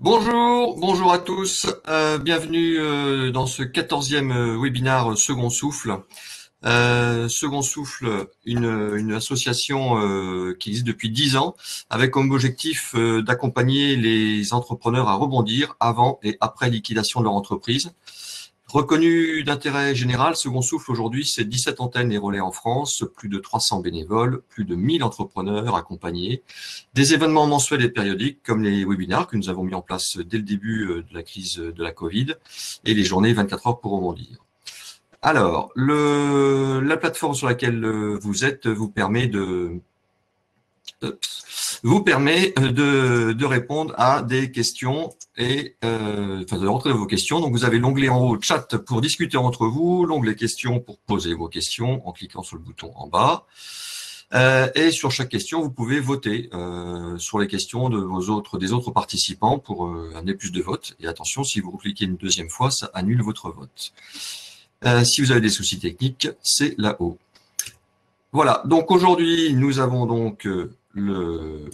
Bonjour à tous. Bienvenue dans ce 14e webinaire Second Souffle. Second Souffle, une association qui existe depuis 10 ans, avec comme objectif d'accompagner les entrepreneurs à rebondir avant et après liquidation de leur entreprise. Reconnu d'intérêt général, Second Souffle aujourd'hui, c'est 17 antennes et relais en France, plus de 300 bénévoles, plus de 1000 entrepreneurs accompagnés, des événements mensuels et périodiques comme les webinaires que nous avons mis en place dès le début de la crise de la Covid et les journées 24 heures pour rebondir. Alors, la plateforme sur laquelle vous êtes vous permet de répondre à des questions et de rentrer vos questions. Donc, vous avez l'onglet en haut chat pour discuter entre vous, l'onglet questions pour poser vos questions en cliquant sur le bouton en bas. Et sur chaque question, vous pouvez voter sur les questions des autres participants pour amener plus de votes. Et attention, si vous cliquez une deuxième fois, ça annule votre vote. Si vous avez des soucis techniques, c'est là-haut. Voilà, donc aujourd'hui, nous avons donc le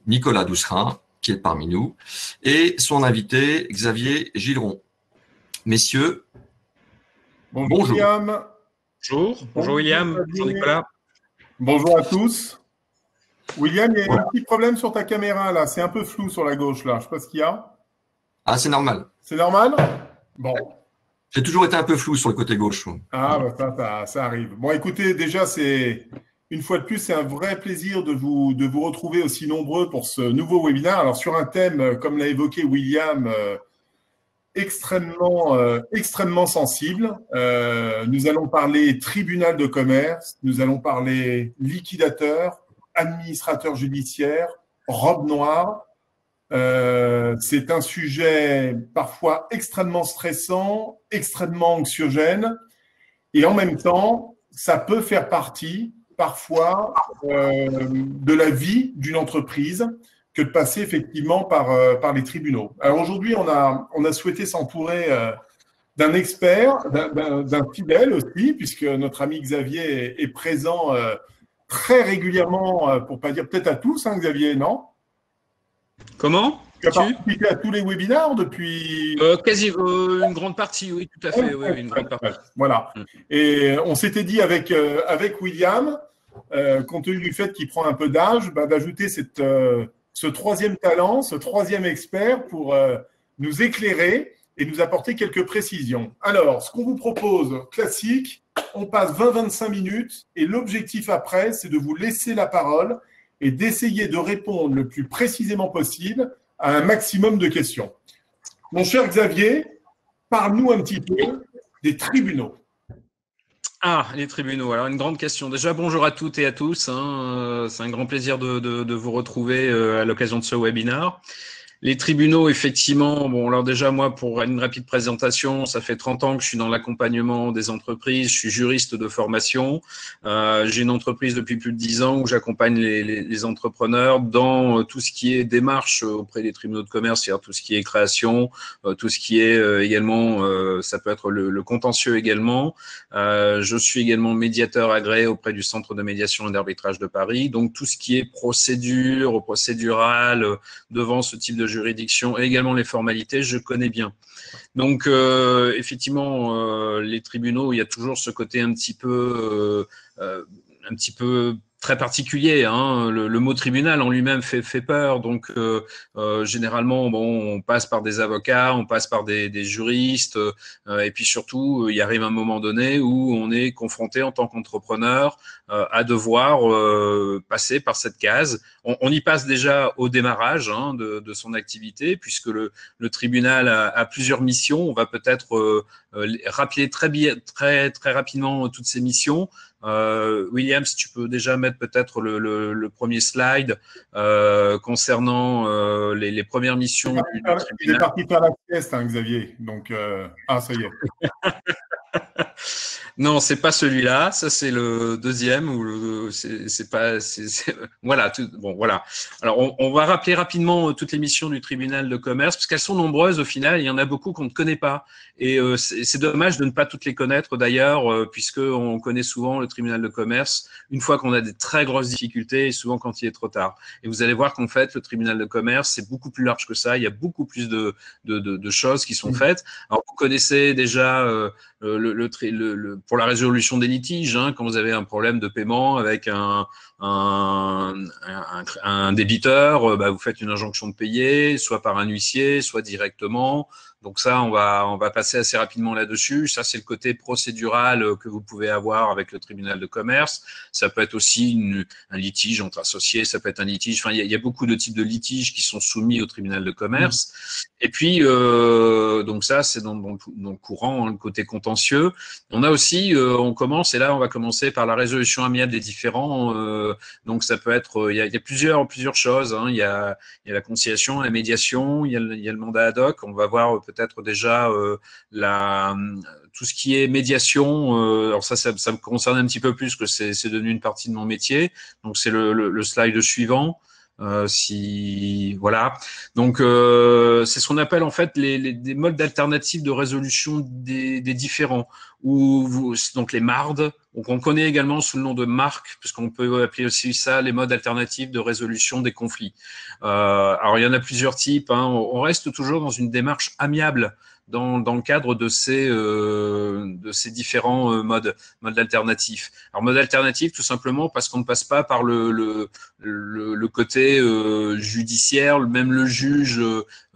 Nicolas Doucerin, qui est parmi nous, et son invité, Xavier Gileron. Messieurs, bonjour. William. Bonjour William, bonjour Nicolas. Bonjour à tous. William, il y a un petit problème sur ta caméra, là. C'est un peu flou sur la gauche, là. Je ne sais pas ce qu'il y a. Ah, c'est normal. C'est normal? Bon. J'ai toujours été un peu flou sur le côté gauche. Ah, bah ça arrive. Bon, écoutez, déjà, une fois de plus, c'est un vrai plaisir de vous retrouver aussi nombreux pour ce nouveau webinaire. Alors, sur un thème, comme l'a évoqué William, extrêmement sensible. Nous allons parler tribunal de commerce, nous allons parler liquidateur, administrateur judiciaire, robe noire. C'est un sujet parfois extrêmement stressant, extrêmement anxiogène, et en même temps, ça peut faire partie parfois de la vie d'une entreprise que de passer effectivement par les tribunaux. Alors aujourd'hui, on a souhaité s'entourer d'un expert, d'un fidèle aussi, puisque notre ami Xavier est présent très régulièrement, pour ne pas dire peut-être à tous, hein, Xavier, non? Comment? Tu as participé à tous les webinaires depuis… Quasi une grande partie, oui, tout à fait. Oui, une grande partie. Voilà. Et on s'était dit avec William, compte tenu du fait qu'il prend un peu d'âge, d'ajouter ce troisième talent, ce troisième expert pour nous éclairer et nous apporter quelques précisions. Alors, ce qu'on vous propose, classique, on passe 20-25 minutes et l'objectif après, c'est de vous laisser la parole et d'essayer de répondre le plus précisément possible à un maximum de questions. Mon cher Xavier, parle-nous un petit peu des tribunaux. Ah, les tribunaux. Alors, une grande question. Déjà, bonjour à toutes et à tous. C'est un grand plaisir de vous retrouver à l'occasion de ce webinaire. Les tribunaux, effectivement, bon, alors déjà, moi, pour une rapide présentation, ça fait 30 ans que je suis dans l'accompagnement des entreprises, je suis juriste de formation, j'ai une entreprise depuis plus de 10 ans où j'accompagne les entrepreneurs dans tout ce qui est démarche auprès des tribunaux de commerce, c'est-à-dire tout ce qui est création, tout ce qui est également, ça peut être le contentieux également. Je suis également médiateur agréé auprès du Centre de médiation et d'arbitrage de Paris, donc tout ce qui est procédure, procédurale, devant ce type de juridiction et également les formalités, je connais bien. Donc, effectivement, les tribunaux, il y a toujours ce côté un petit peu très particulier. Hein. Le mot tribunal en lui-même fait peur. Donc, généralement, bon, on passe par des avocats, on passe par des juristes, et puis surtout, il arrive un moment donné où on est confronté en tant qu'entrepreneur à devoir passer par cette case. On y passe déjà au démarrage de son activité, puisque le tribunal a plusieurs missions. On va peut-être rappeler très rapidement toutes ces missions. William, si tu peux déjà mettre peut-être le premier slide concernant les premières missions du tribunal. Il est parti faire la sieste, hein, Xavier. Donc, ça y est. Non, c'est pas celui-là. Ça, c'est le deuxième c'est pas. Voilà. Bon, voilà. Alors, on va rappeler rapidement toutes les missions du tribunal de commerce parce qu'elles sont nombreuses au final. Il y en a beaucoup qu'on ne connaît pas et c'est dommage de ne pas toutes les connaître d'ailleurs, puisque on connaît souvent le tribunal de commerce une fois qu'on a des très grosses difficultés et souvent quand il est trop tard. Et vous allez voir qu'en fait, le tribunal de commerce c'est beaucoup plus large que ça. Il y a beaucoup plus de choses qui sont faites. Alors, vous connaissez déjà pour la résolution des litiges, hein, quand vous avez un problème de paiement avec un débiteur, vous faites une injonction de payer, soit par un huissier, soit directement. Donc ça, on va passer assez rapidement là-dessus. Ça, c'est le côté procédural que vous pouvez avoir avec le tribunal de commerce. Ça peut être aussi un litige entre associés, ça peut être un litige. Enfin, il y a beaucoup de types de litiges qui sont soumis au tribunal de commerce. Et puis, donc ça, c'est dans le courant, hein, le côté contentieux. On a aussi, on va commencer par la résolution amiable des différends. Donc ça peut être, il y a plusieurs choses. Hein. Il y a la conciliation, la médiation, il y a le mandat ad hoc. On va voir peut-être déjà tout ce qui est médiation. Alors ça me concerne un petit peu plus que c'est devenu une partie de mon métier. Donc c'est le slide suivant. Voilà. Donc c'est ce qu'on appelle en fait des modes alternatifs de résolution des différends. Donc les MARD, donc on connaît également sous le nom de MARC, puisqu'on peut appeler aussi ça les modes alternatifs de résolution des conflits. Alors il y en a plusieurs types. Hein. On reste toujours dans une démarche amiable dans le cadre de ces différents modes alternatifs. Alors mode alternatif tout simplement parce qu'on ne passe pas par le côté judiciaire, même le juge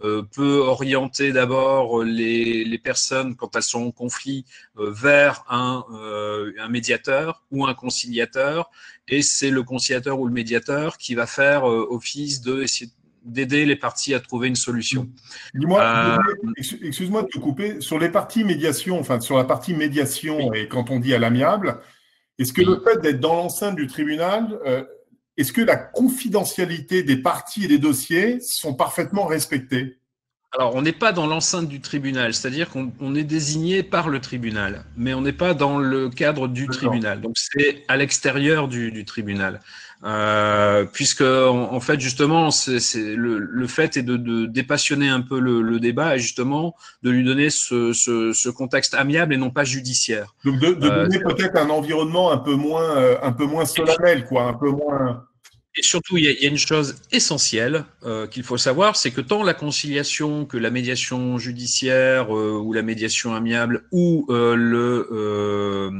peut orienter d'abord les personnes quand elles sont en conflit vers un médiateur ou un conciliateur, et c'est le conciliateur ou le médiateur qui va faire office d'aider les parties à trouver une solution. Dis-moi, excuse-moi de te couper, sur les parties médiation, enfin sur la partie médiation, oui. Et quand on dit à l'amiable, est-ce que le fait d'être dans l'enceinte du tribunal, est-ce que la confidentialité des parties et des dossiers sont parfaitement respectées ? Alors, on n'est pas dans l'enceinte du tribunal, c'est-à-dire qu'on est désigné par le tribunal, mais on n'est pas dans le cadre du tribunal. Donc, c'est à l'extérieur du tribunal. Puisque, en fait, justement, le fait est de dépassionner un peu le débat et justement de lui donner ce contexte amiable et non pas judiciaire. Donc, de donner peut-être un environnement un peu moins solennel, quoi, un peu moins... Et surtout, il y a une chose essentielle qu'il faut savoir, c'est que tant la conciliation que la médiation judiciaire ou la médiation amiable ou le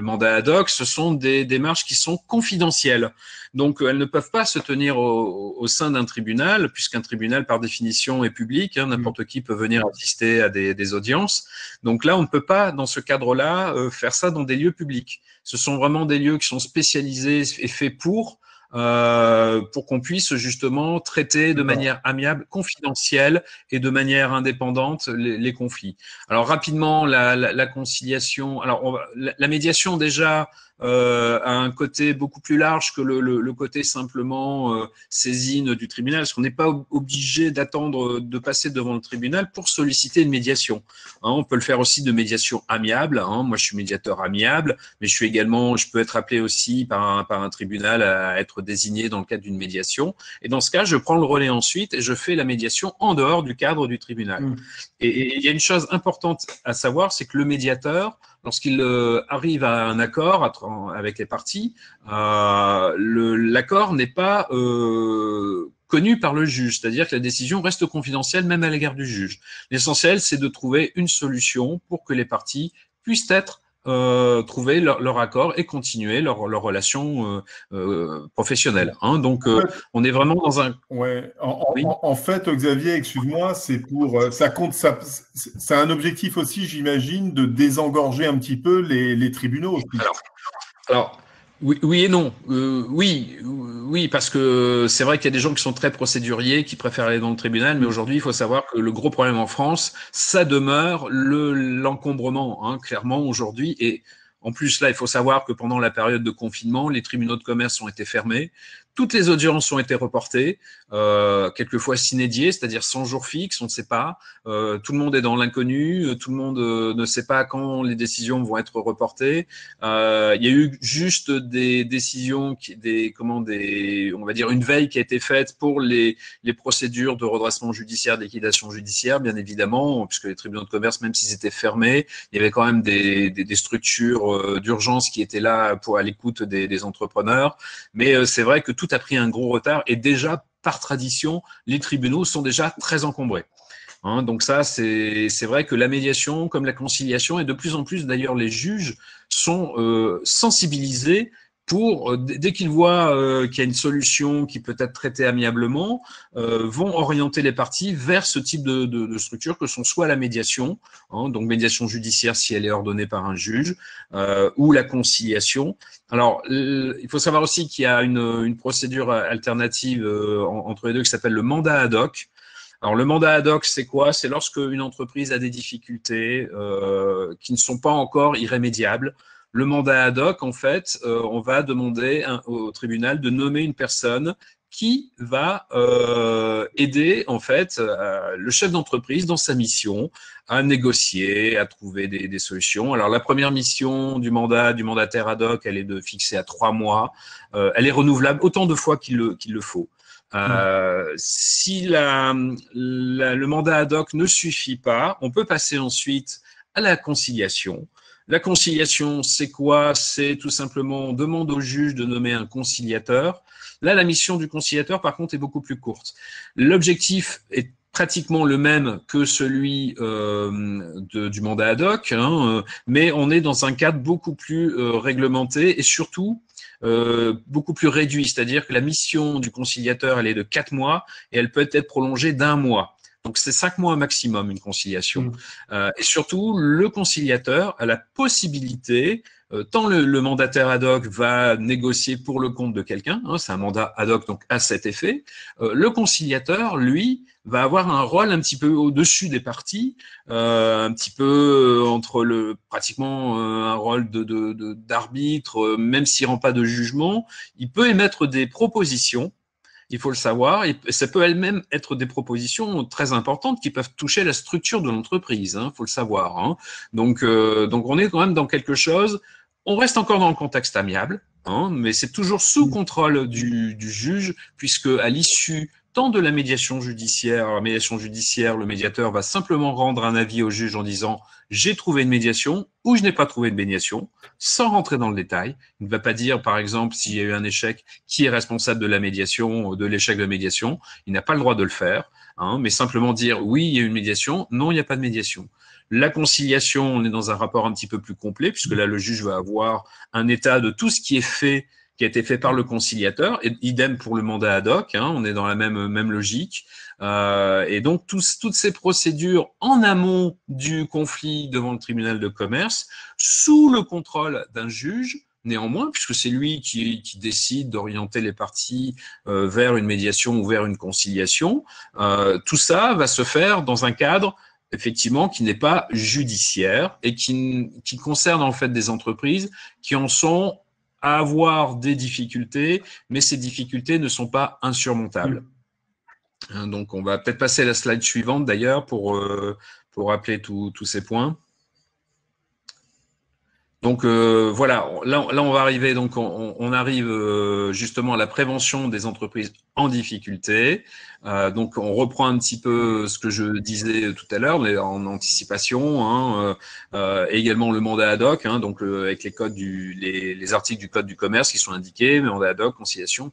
mandat ad hoc, ce sont des démarches qui sont confidentielles. Donc, elles ne peuvent pas se tenir au sein d'un tribunal, puisqu'un tribunal, par définition, est public. Hein, n'importe qui peut venir assister à des audiences. Donc là, on ne peut pas, dans ce cadre-là, faire ça dans des lieux publics. Ce sont vraiment des lieux qui sont spécialisés et faits pour qu'on puisse justement traiter de manière amiable, confidentielle et de manière indépendante les conflits. Alors rapidement, la conciliation. Alors la médiation déjà a un côté beaucoup plus large que le côté simplement saisine du tribunal, parce qu'on n'est pas obligé d'attendre de passer devant le tribunal pour solliciter une médiation. Hein, on peut le faire aussi de médiation amiable. Hein, moi, je suis médiateur amiable, mais je peux être appelé aussi par un tribunal à être désigné dans le cadre d'une médiation. Et dans ce cas, je prends le relais ensuite et je fais la médiation en dehors du cadre du tribunal. Et il y a une chose importante à savoir, c'est que le médiateur, lorsqu'il arrive à un accord avec les parties, l'accord n'est pas connu par le juge, c'est-à-dire que la décision reste confidentielle même à l'égard du juge. L'essentiel, c'est de trouver une solution pour que les parties puissent trouver leur accord et continuer leur relation professionnelle. Hein. Donc, on est vraiment dans un... Ouais. En fait, Xavier, excuse-moi, c'est c'est un objectif aussi, j'imagine, de désengorger un petit peu les tribunaux. Alors oui et non. Oui, parce que c'est vrai qu'il y a des gens qui sont très procéduriers, qui préfèrent aller dans le tribunal, mais aujourd'hui, il faut savoir que le gros problème en France, ça demeure l'encombrement, hein, clairement aujourd'hui. Et en plus, là, il faut savoir que pendant la période de confinement, les tribunaux de commerce ont été fermés. Toutes les audiences ont été reportées. quelquefois s'inédier, c'est-à-dire sans jour fixe, on ne sait pas. Tout le monde est dans l'inconnu, tout le monde ne sait pas quand les décisions vont être reportées. Il y a eu juste des décisions, on va dire une veille qui a été faite pour les procédures de redressement judiciaire, de liquidation judiciaire, bien évidemment, puisque les tribunaux de commerce, même s'ils étaient fermés, il y avait quand même des structures d'urgence qui étaient là à l'écoute des entrepreneurs. Mais c'est vrai que tout a pris un gros retard et déjà, par tradition, les tribunaux sont déjà très encombrés. Donc ça, c'est vrai que la médiation, comme la conciliation, et de plus en plus d'ailleurs les juges sont sensibilisés pour, dès qu'ils voient qu'il y a une solution qui peut être traitée amiablement, vont orienter les parties vers ce type de structure que sont soit la médiation, donc médiation judiciaire si elle est ordonnée par un juge, ou la conciliation. Alors, il faut savoir aussi qu'il y a une procédure alternative entre les deux qui s'appelle le mandat ad hoc. Alors, le mandat ad hoc, c'est quoi? C'est lorsque une entreprise a des difficultés qui ne sont pas encore irrémédiables. Le mandat ad hoc, en fait, on va demander au tribunal de nommer une personne qui va aider, en fait, le chef d'entreprise dans sa mission à négocier, à trouver des solutions. Alors, la première mission du mandataire ad hoc, elle est de fixer à 3 mois. Elle est renouvelable autant de fois qu'il le faut. Si le mandat ad hoc ne suffit pas, on peut passer ensuite à la conciliation. La conciliation, c'est quoi? C'est tout simplement, on demande au juge de nommer un conciliateur. Là, la mission du conciliateur, par contre, est beaucoup plus courte. L'objectif est pratiquement le même que celui du mandat ad hoc, mais on est dans un cadre beaucoup plus réglementé et surtout beaucoup plus réduit. C'est-à-dire que la mission du conciliateur, elle est de 4 mois et elle peut être prolongée d'1 mois. Donc, c'est 5 mois maximum, une conciliation. Et surtout, le conciliateur a la possibilité, tant le mandataire ad hoc va négocier pour le compte de quelqu'un, c'est un mandat ad hoc donc à cet effet, le conciliateur, lui, va avoir un rôle un petit peu au-dessus des parties, un petit peu entre pratiquement un rôle d'arbitre, même s'il rend pas de jugement, il peut émettre des propositions. Il faut le savoir, et ça peut elle-même être des propositions très importantes qui peuvent toucher la structure de l'entreprise, il faut le savoir. Donc on est quand même dans quelque chose, on reste encore dans le contexte amiable, mais c'est toujours sous contrôle du juge, puisque à l'issue tant de la médiation judiciaire, le médiateur va simplement rendre un avis au juge en disant « j'ai trouvé une médiation » ou « je n'ai pas trouvé de médiation », sans rentrer dans le détail. Il ne va pas dire, par exemple, s'il y a eu un échec, qui est responsable de la médiation, de l'échec de la médiation. Il n'a pas le droit de le faire, mais simplement dire « oui, il y a eu une médiation », « non, il n'y a pas de médiation ». La conciliation, on est dans un rapport un petit peu plus complet, puisque là, le juge va avoir un état de tout ce qui est fait, qui a été fait par le conciliateur, et idem pour le mandat ad hoc, on est dans la même logique. Et donc, toutes ces procédures en amont du conflit devant le tribunal de commerce, sous le contrôle d'un juge, néanmoins, puisque c'est lui qui décide d'orienter les parties vers une médiation ou vers une conciliation, tout ça va se faire dans un cadre effectivement, qui n'est pas judiciaire et qui concerne en fait des entreprises qui en sont à avoir des difficultés, mais ces difficultés ne sont pas insurmontables. Donc, on va peut-être passer à la slide suivante d'ailleurs pour rappeler tous ces points. Donc voilà, là on va arriver, donc on arrive justement à la prévention des entreprises en difficulté. Donc on reprend un petit peu ce que je disais tout à l'heure, mais en anticipation, également le mandat ad hoc, donc avec les codes les articles du code du commerce qui sont indiqués, mandat ad hoc, conciliation.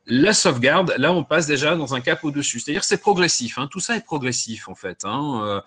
La sauvegarde, là, on passe déjà dans un cap au-dessus. C'est-à-dire c'est progressif. Tout ça est progressif, en fait. Il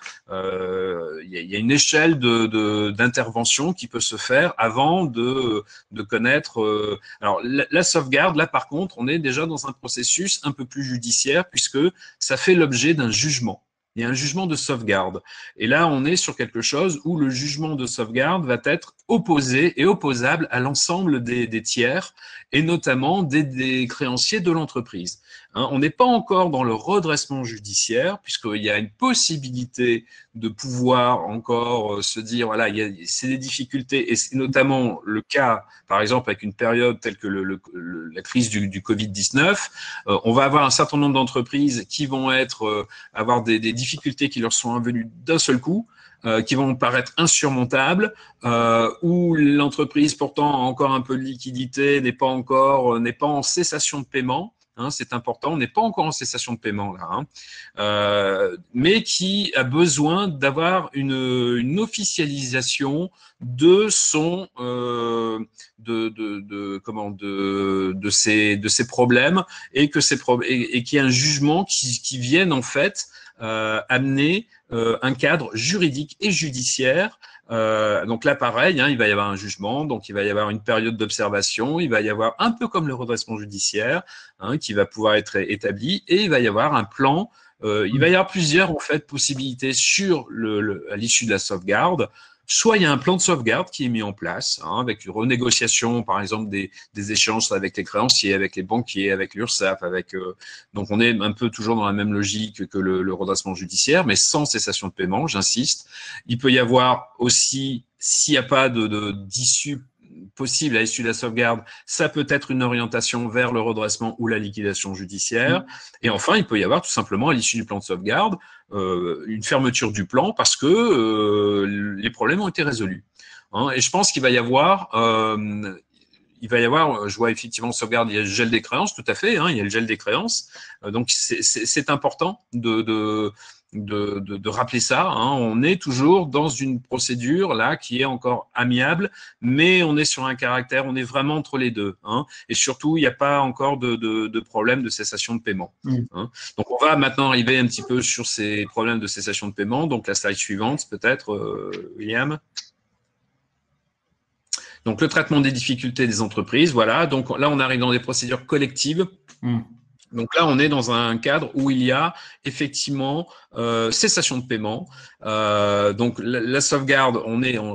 y a une échelle d'intervention qui peut se faire avant de connaître. Alors, la sauvegarde, là, par contre, on est déjà dans un processus un peu plus judiciaire puisque ça fait l'objet d'un jugement. Il y a un jugement de sauvegarde. Et là, on est sur quelque chose où le jugement de sauvegarde va être opposé et opposable à l'ensemble des tiers et notamment des créanciers de l'entreprise. Hein, on n'est pas encore dans le redressement judiciaire, puisqu'il y a une possibilité de pouvoir encore se dire, voilà, c'est des difficultés, et c'est notamment le cas, par exemple, avec une période telle que la crise du Covid-19, on va avoir un certain nombre d'entreprises qui vont avoir des difficultés qui leur sont venues d'un seul coup, qui vont paraître insurmontables, où l'entreprise pourtant a encore un peu de liquidité, n'est pas en cessation de paiement. Hein, c'est important, on n'est pas encore en cessation de paiement là, hein, mais qui a besoin d'avoir une officialisation de son de ses problèmes, et que et qu'il y ait un jugement qui vienne en fait amener un cadre juridique et judiciaire. Donc là, pareil, hein, il va y avoir un jugement, donc il va y avoir une période d'observation, il va y avoir un peu comme le redressement judiciaire, hein, qui va pouvoir être établi, et il va y avoir un plan. Il va y avoir plusieurs en fait possibilités à l'issue de la sauvegarde. Soit il y a un plan de sauvegarde qui est mis en place, hein, avec une renégociation, par exemple, des échéances avec les créanciers, avec les banquiers, avec l'URSSAF, donc on est un peu toujours dans la même logique que le redressement judiciaire, mais sans cessation de paiement, j'insiste. Il peut y avoir aussi, s'il n'y a pas d'issue possible à l'issue de la sauvegarde, ça peut être une orientation vers le redressement ou la liquidation judiciaire. Et enfin, il peut y avoir tout simplement à l'issue du plan de sauvegarde une fermeture du plan parce que les problèmes ont été résolus. Hein, et je pense qu'il va y avoir je vois effectivement sauvegarde, il y a le gel des créances, tout à fait, hein, il y a le gel des créances. Donc c'est important de rappeler ça. Hein. On est toujours dans une procédure là qui est encore amiable, mais on est sur un caractère, on est vraiment entre les deux. Hein. Et surtout, il n'y a pas encore de problème de cessation de paiement. Hein. Donc on va maintenant arriver un petit peu sur ces problèmes de cessation de paiement. Donc la slide suivante, peut-être, William. Donc le traitement des difficultés des entreprises, voilà. Donc là, on arrive dans des procédures collectives. Donc là, on est dans un cadre où il y a effectivement cessation de paiement. Donc la sauvegarde,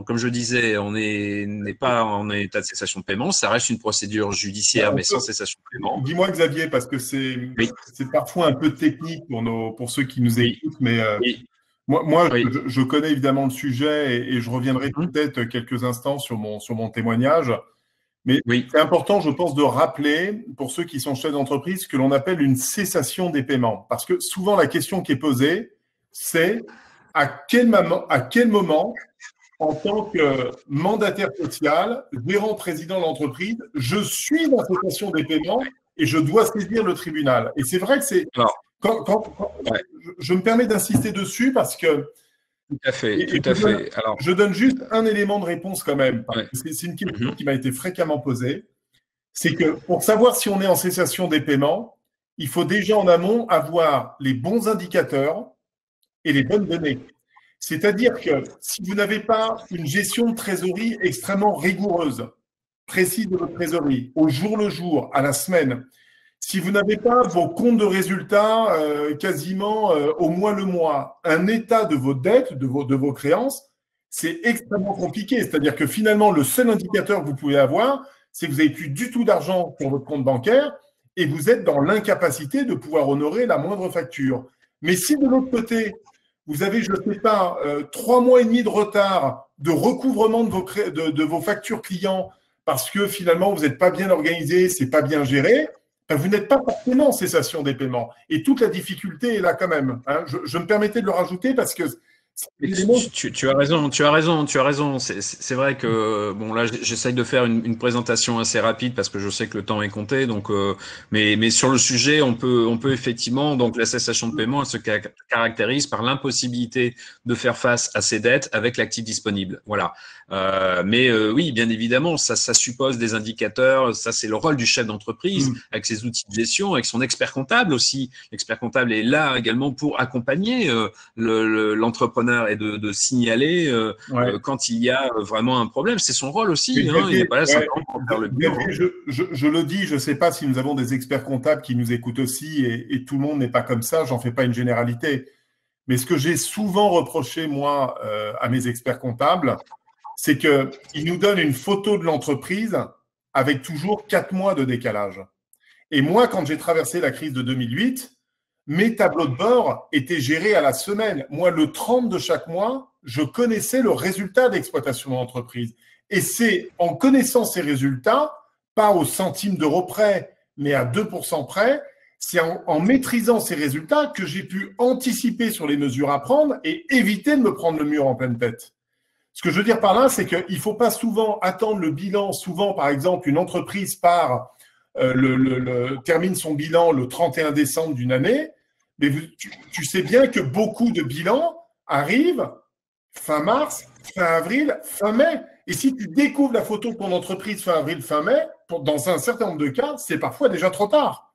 comme je disais, on n'est pas en état de cessation de paiement. Ça reste une procédure judiciaire, mais sans cessation de paiement. Dis-moi, Xavier, parce que c'est parfois un peu technique pour ceux qui nous écoutent, mais moi je connais évidemment le sujet et je reviendrai peut-être quelques instants sur mon témoignage. Mais c'est important, je pense, de rappeler, pour ceux qui sont chefs d'entreprise, ce que l'on appelle une cessation des paiements. Parce que souvent, la question qui est posée, c'est à quel moment, en tant que mandataire social, gérant président de l'entreprise, je suis dans la cessation des paiements et je dois saisir le tribunal. Et c'est vrai que c'est… Je me permets d'insister dessus parce que… Tout à fait, tout à fait. Alors, je donne juste un élément de réponse quand même. C'est une question qui m'a été fréquemment posée. C'est que pour savoir si on est en cessation des paiements, il faut déjà en amont avoir les bons indicateurs et les bonnes données. C'est-à-dire que si vous n'avez pas une gestion de trésorerie extrêmement rigoureuse, précise de votre trésorerie, au jour le jour, à la semaine, si vous n'avez pas vos comptes de résultats quasiment au mois le mois, un état de vos dettes, de vos créances, c'est extrêmement compliqué. C'est-à-dire que finalement, le seul indicateur que vous pouvez avoir, c'est que vous n'avez plus du tout d'argent pour votre compte bancaire et vous êtes dans l'incapacité de pouvoir honorer la moindre facture. Mais si de l'autre côté, vous avez, je ne sais pas, 3 mois et demi de retard de recouvrement de vos factures clients parce que finalement, vous n'êtes pas bien organisé, c'est pas bien géré, vous n'êtes pas forcément en cessation des paiements. Et toute la difficulté est là quand même. Hein. Je me permettais de le rajouter parce que… Tu as raison. C'est vrai que bon là j'essaye de faire une présentation assez rapide parce que je sais que le temps est compté. Donc, mais sur le sujet, on peut effectivement, donc la cessation de paiement, elle se caractérise par l'impossibilité de faire face à ses dettes avec l'actif disponible. Voilà. Mais oui, bien évidemment, ça suppose des indicateurs. Ça, c'est le rôle du chef d'entreprise avec ses outils de gestion, avec son expert comptable aussi. L'expert comptable est là également pour accompagner l'entrepreneur et de signaler quand il y a vraiment un problème. C'est son rôle aussi. Hein, il n'est pas là simplement pour faire le bilan. Je le dis, je ne sais pas si nous avons des experts comptables qui nous écoutent aussi et tout le monde n'est pas comme ça. J'en fais pas une généralité. Mais ce que j'ai souvent reproché, moi, à mes experts comptables, c'est qu'ils nous donnent une photo de l'entreprise avec toujours 4 mois de décalage. Et moi, quand j'ai traversé la crise de 2008, mes tableaux de bord étaient gérés à la semaine. Moi, le 30 de chaque mois, je connaissais le résultat d'exploitation de l'entreprise. Et c'est en connaissant ces résultats, pas au centime d'euro près, mais à 2% près, c'est en maîtrisant ces résultats que j'ai pu anticiper sur les mesures à prendre et éviter de me prendre le mur en pleine tête. Ce que je veux dire par là, c'est qu'il ne faut pas souvent attendre le bilan. Souvent, par exemple, une entreprise termine son bilan le 31 décembre d'une année, mais tu sais bien que beaucoup de bilans arrivent fin mars, fin avril, fin mai. Et si tu découvres la photo de ton entreprise fin avril, fin mai, dans un certain nombre de cas, c'est parfois déjà trop tard.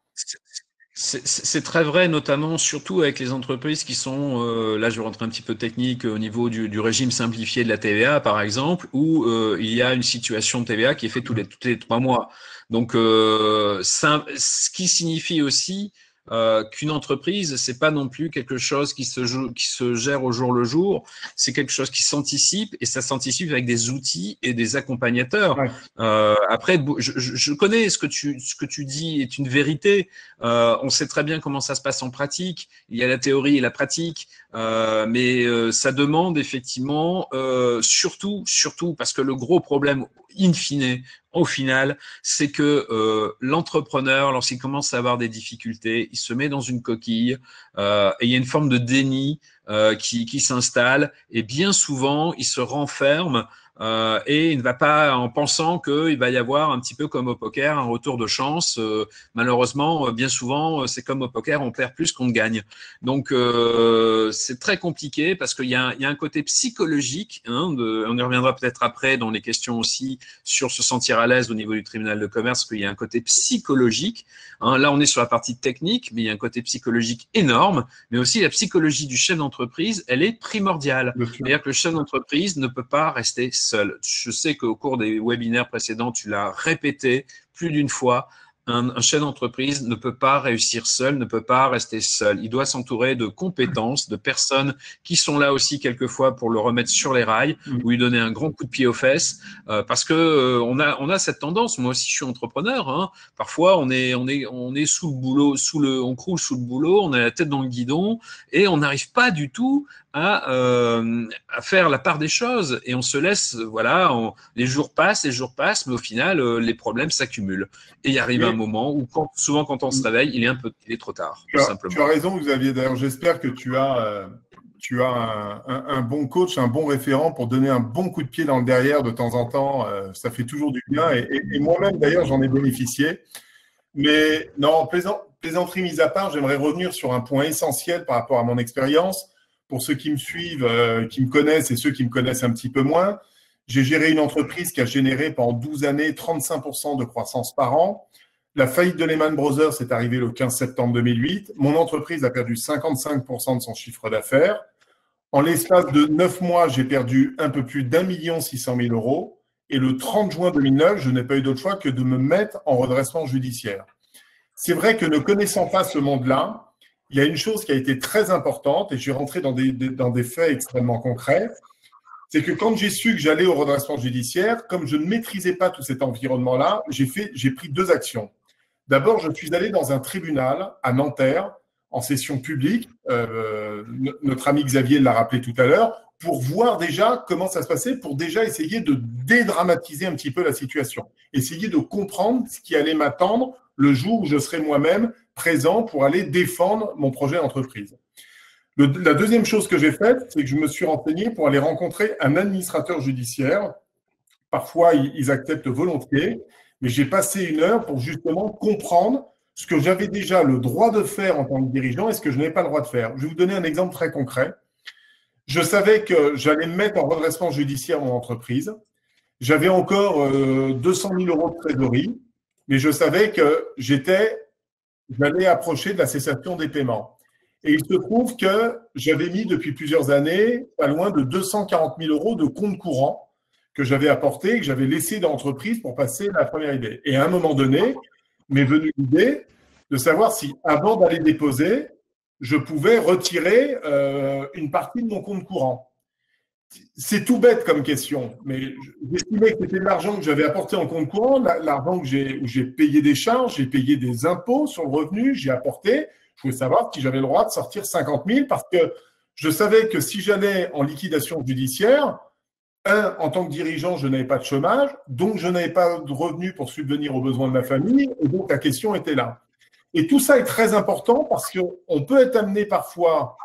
C'est très vrai, notamment, surtout avec les entreprises qui sont, là je vais rentrer un petit peu technique au niveau du régime simplifié de la TVA, par exemple, où il y a une situation de TVA qui est faite tous les 3 mois. Donc, ce qui signifie aussi qu'une entreprise, c'est pas non plus quelque chose qui se gère au jour le jour, c'est quelque chose qui s'anticipe, et ça s'anticipe avec des outils et des accompagnateurs. Ouais. Après, je connais ce que tu dis est une vérité. On sait très bien comment ça se passe en pratique. Il y a la théorie et la pratique, mais ça demande effectivement, surtout parce que le gros problème in fine, au final, c'est que l'entrepreneur, lorsqu'il commence à avoir des difficultés, il se met dans une coquille et il y a une forme de déni qui s'installe, et bien souvent, il se renferme et il ne va pas en pensant qu'il va y avoir un petit peu comme au poker, un retour de chance. Malheureusement, bien souvent, c'est comme au poker, on perd plus qu'on ne gagne. Donc, c'est très compliqué parce qu'il y a un côté psychologique. On y reviendra peut-être après dans les questions aussi sur se sentir à l'aise au niveau du tribunal de commerce, qu'il y a un côté psychologique. Là, on est sur la partie technique, mais il y a un côté psychologique énorme. Mais aussi, la psychologie du chef d'entreprise, elle est primordiale. C'est-à-dire que le chef d'entreprise ne peut pas rester seul. Je sais qu'au cours des webinaires précédents, tu l'as répété plus d'une fois. Un chef d'entreprise ne peut pas réussir seul, ne peut pas rester seul. Il doit s'entourer de compétences, de personnes qui sont là aussi quelquefois pour le remettre sur les rails ou lui donner un grand coup de pied aux fesses, parce que on a cette tendance. Moi aussi, je suis entrepreneur. Parfois, on est sous le boulot, on croule sous le boulot, on a la tête dans le guidon et on n'arrive pas du tout à faire la part des choses, et on se laisse, les jours passent, mais au final, les problèmes s'accumulent. Et il arrive un moment où, souvent, quand on se réveille, il est trop tard, tout simplement. Tu as raison, Xavier. D'ailleurs, j'espère que tu as un bon coach, un bon référent pour donner un bon coup de pied dans le derrière de temps en temps. Ça fait toujours du bien. Et moi-même, d'ailleurs, j'en ai bénéficié. Mais non, plaisanterie mise à part, j'aimerais revenir sur un point essentiel par rapport à mon expérience. Pour ceux qui me suivent, qui me connaissent, et ceux qui me connaissent un petit peu moins, j'ai géré une entreprise qui a généré pendant 12 années 35% de croissance par an. La faillite de Lehman Brothers est arrivée le 15 septembre 2008. Mon entreprise a perdu 55% de son chiffre d'affaires. En l'espace de 9 mois, j'ai perdu un peu plus d'1 600 000 €. Et le 30 juin 2009, je n'ai pas eu d'autre choix que de me mettre en redressement judiciaire. C'est vrai que ne connaissant pas ce monde-là, il y a une chose qui a été très importante, et je vais rentrer dans des faits extrêmement concrets, c'est que quand j'ai su que j'allais au redressement judiciaire, comme je ne maîtrisais pas tout cet environnement-là, j'ai pris 2 actions. D'abord, je suis allé dans un tribunal à Nanterre, en session publique, notre ami Xavier l'a rappelé tout à l'heure, pour voir déjà comment ça se passait, pour déjà essayer de dédramatiser un petit peu la situation, essayer de comprendre ce qui allait m'attendre le jour où je serai moi-même présent pour aller défendre mon projet d'entreprise. La deuxième chose que j'ai faite, c'est que je me suis renseigné pour aller rencontrer un administrateur judiciaire. Parfois, ils acceptent volontiers, mais j'ai passé 1 heure pour justement comprendre ce que j'avais déjà le droit de faire en tant que dirigeant et ce que je n'avais pas le droit de faire. Je vais vous donner un exemple très concret. Je savais que j'allais me mettre en redressement judiciaire mon entreprise. J'avais encore 200 000 € de trésorerie, mais je savais que j'allais approcher de la cessation des paiements. Et il se trouve que j'avais mis depuis plusieurs années pas loin de 240 000 € de compte courant que j'avais apporté, que j'avais laissé dans l'entreprise pour passer la première idée. Et à un moment donné, m'est venue l'idée de savoir si, avant d'aller déposer, je pouvais retirer une partie de mon compte courant. C'est tout bête comme question, mais j'estimais que c'était de l'argent que j'avais apporté en compte courant, l'argent où j'ai payé des charges, j'ai payé des impôts sur le revenu, j'ai apporté. Je voulais savoir si j'avais le droit de sortir 50 000 parce que je savais que si j'allais en liquidation judiciaire, en tant que dirigeant, je n'avais pas de chômage, donc je n'avais pas de revenus pour subvenir aux besoins de ma famille, et donc la question était là. Et tout ça est très important parce qu'on peut être amené parfois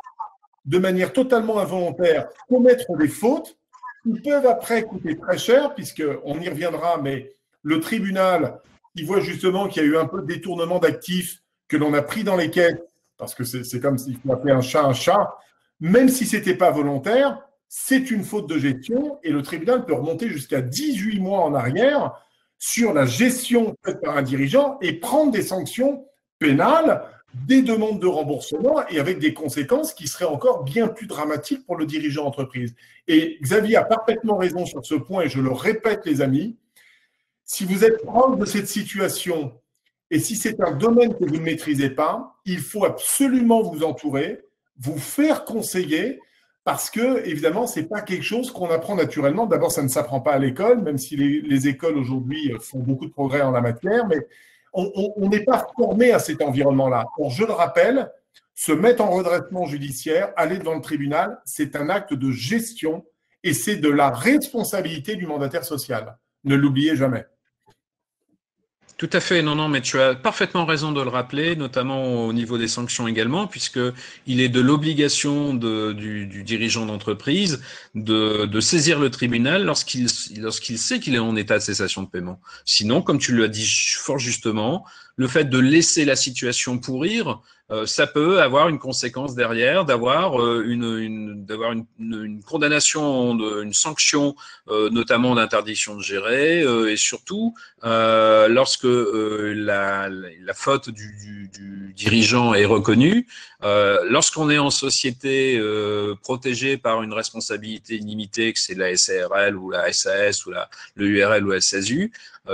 de manière totalement involontaire, commettre des fautes qui peuvent après coûter très cher, puisqu'on y reviendra, mais le tribunal, il voit justement qu'il y a eu un peu de détournement d'actifs que l'on a pris dans les caisses, parce que c'est comme s'il faut appeler un chat, même si ce n'était pas volontaire, c'est une faute de gestion, et le tribunal peut remonter jusqu'à 18 mois en arrière sur la gestion faite par un dirigeant et prendre des sanctions pénales, des demandes de remboursement et avec des conséquences qui seraient encore bien plus dramatiques pour le dirigeant d'entreprise. Et Xavier a parfaitement raison sur ce point, et je le répète, les amis, si vous êtes proche de cette situation et si c'est un domaine que vous ne maîtrisez pas, il faut absolument vous entourer, vous faire conseiller, parce que, évidemment, ce n'est pas quelque chose qu'on apprend naturellement. D'abord, ça ne s'apprend pas à l'école, même si les écoles aujourd'hui font beaucoup de progrès en la matière, mais on n'est pas formé à cet environnement-là. Or, je le rappelle, se mettre en redressement judiciaire, aller devant le tribunal, c'est un acte de gestion et c'est de la responsabilité du mandataire social. Ne l'oubliez jamais. Tout à fait, non, mais tu as parfaitement raison de le rappeler, notamment au niveau des sanctions également, puisque il est de l'obligation du dirigeant d'entreprise de saisir le tribunal lorsqu'il sait qu'il est en état de cessation de paiement. Sinon, comme tu l'as dit fort justement, le fait de laisser la situation pourrir, ça peut avoir une conséquence derrière, d'avoir une condamnation, une sanction, notamment d'interdiction de gérer, et surtout lorsque la faute du dirigeant est reconnue, lorsqu'on est en société protégée par une responsabilité illimitée, que c'est la SARL ou la SAS ou le URL ou la SASU,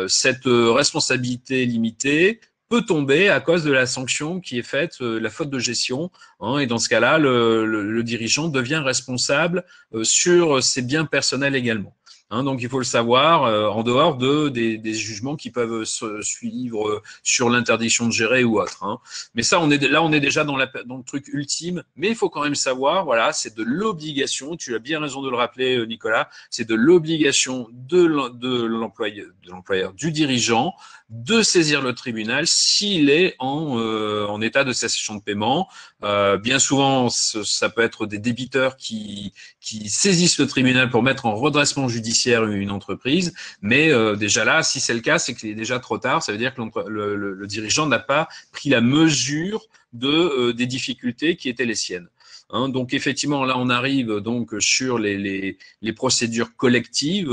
cette responsabilité limitée peut tomber à cause de la sanction qui est faite, la faute de gestion, hein, et dans ce cas-là, le dirigeant devient responsable sur ses biens personnels également. Hein, donc il faut le savoir, en dehors des jugements qui peuvent se suivre sur l'interdiction de gérer ou autre. Hein. Mais ça, on est déjà dans le truc ultime. Mais il faut quand même savoir, voilà, c'est de l'obligation. Tu as bien raison de le rappeler, Nicolas. C'est de l'obligation de l'employeur, du dirigeant, de saisir le tribunal s'il est en état de cessation de paiement. Bien souvent, ça peut être des débiteurs qui saisissent le tribunal pour mettre en redressement judiciaire une entreprise, mais déjà là, si c'est le cas, c'est qu'il est déjà trop tard. Ça veut dire que le dirigeant n'a pas pris la mesure des difficultés qui étaient les siennes. Hein, donc effectivement, là, on arrive donc sur les procédures collectives,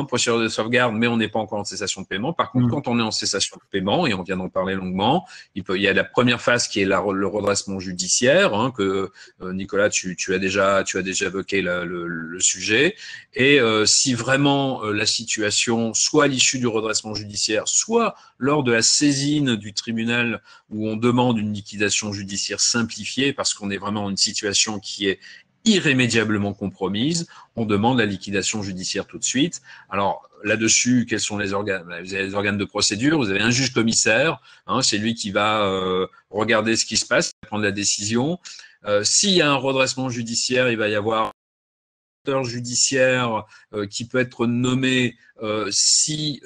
procédure de sauvegarde, mais on n'est pas encore en cessation de paiement. Par contre, quand on est en cessation de paiement, et on vient d'en parler longuement, il y a la première phase qui est le redressement judiciaire, hein, que Nicolas, tu as déjà évoqué le sujet. Et si vraiment la situation, soit à l'issue du redressement judiciaire, soit lors de la saisine du tribunal où on demande une liquidation judiciaire simplifiée parce qu'on est vraiment dans une situation qui est irrémédiablement compromise, on demande la liquidation judiciaire tout de suite. Alors là-dessus, quels sont les organes? Vous avez les organes de procédure, vous avez un juge commissaire, hein, c'est lui qui va regarder ce qui se passe, prendre la décision. S'il y a un redressement judiciaire, il va y avoir judiciaire qui peut être nommé qui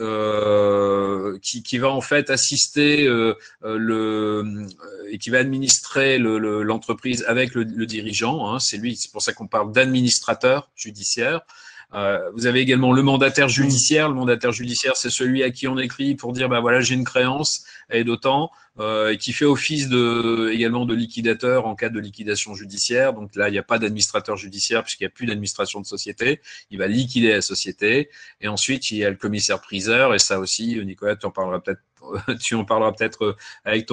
va en fait assister et qui va administrer l'entreprise avec le dirigeant, hein, c'est pour ça qu'on parle d'administrateur judiciaire. Vous avez également le mandataire judiciaire. Le mandataire judiciaire, c'est celui à qui on écrit pour dire bah voilà, j'ai une créance et d'autant, et qui fait office également de liquidateur en cas de liquidation judiciaire. Donc là, il n'y a pas d'administrateur judiciaire puisqu'il n'y a plus d'administration de société. Il va liquider la société. Et ensuite, il y a le commissaire priseur. Et ça aussi, Nicolas, tu en parleras peut-être avec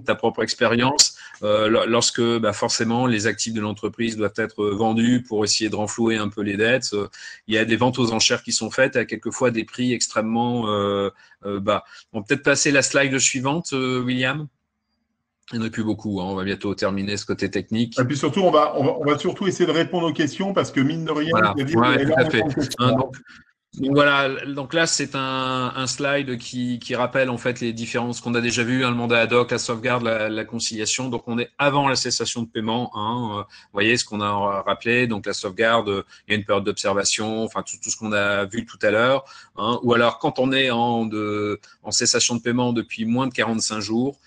ta propre expérience, lorsque forcément les actifs de l'entreprise doivent être vendus pour essayer de renflouer un peu les dettes. Il y a des ventes aux enchères qui sont faites à quelquefois des prix extrêmement bas. On va peut-être passer la slide suivante, William. Il n'y en a plus beaucoup, hein. On va bientôt terminer ce côté technique. Et puis surtout, on va surtout essayer de répondre aux questions parce que mine de rien, Voilà, il y a ouais, tout à fait. énormément de questions. Hein, donc voilà, donc là c'est un slide qui rappelle en fait les différences qu'on a déjà vues, hein, le mandat ad hoc, la sauvegarde, la conciliation. Donc on est avant la cessation de paiement. Hein, vous voyez ce qu'on a rappelé. Donc la sauvegarde, il y a une période d'observation, enfin tout ce qu'on a vu tout à l'heure. Hein, ou alors quand on est en cessation de paiement depuis moins de 45 jours.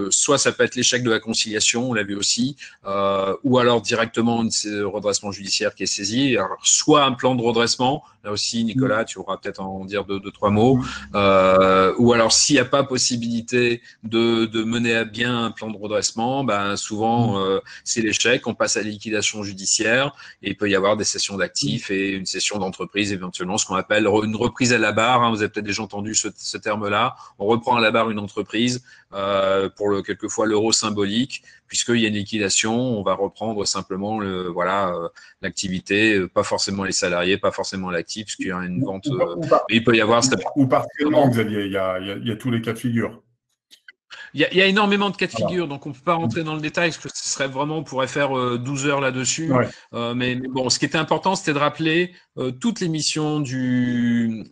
Soit ça peut être l'échec de la conciliation, on l'a vu aussi, ou alors directement un redressement judiciaire qui est saisi, alors, soit un plan de redressement, là aussi Nicolas tu pourras peut-être en dire deux, trois mots, ou alors s'il n'y a pas possibilité de mener à bien un plan de redressement, ben souvent c'est l'échec, on passe à la liquidation judiciaire et il peut y avoir des cessions d'actifs et une cession d'entreprise éventuellement, ce qu'on appelle une reprise à la barre, hein, vous avez peut-être déjà entendu ce terme-là, on reprend à la barre une entreprise pour quelquefois l'euro symbolique, puisqu'il y a une liquidation, on va reprendre simplement l'activité, pas forcément les salariés, pas forcément l'actif, puisqu'il y a une vente. Mais il peut y avoir. Ou partiellement, Xavier, il y a tous les cas de figure. Il y a énormément de cas de figure, donc on ne peut pas rentrer dans le détail, parce que ce serait vraiment, on pourrait faire 12 heures là-dessus. Ouais. Mais bon, ce qui était important, c'était de rappeler toutes les missions du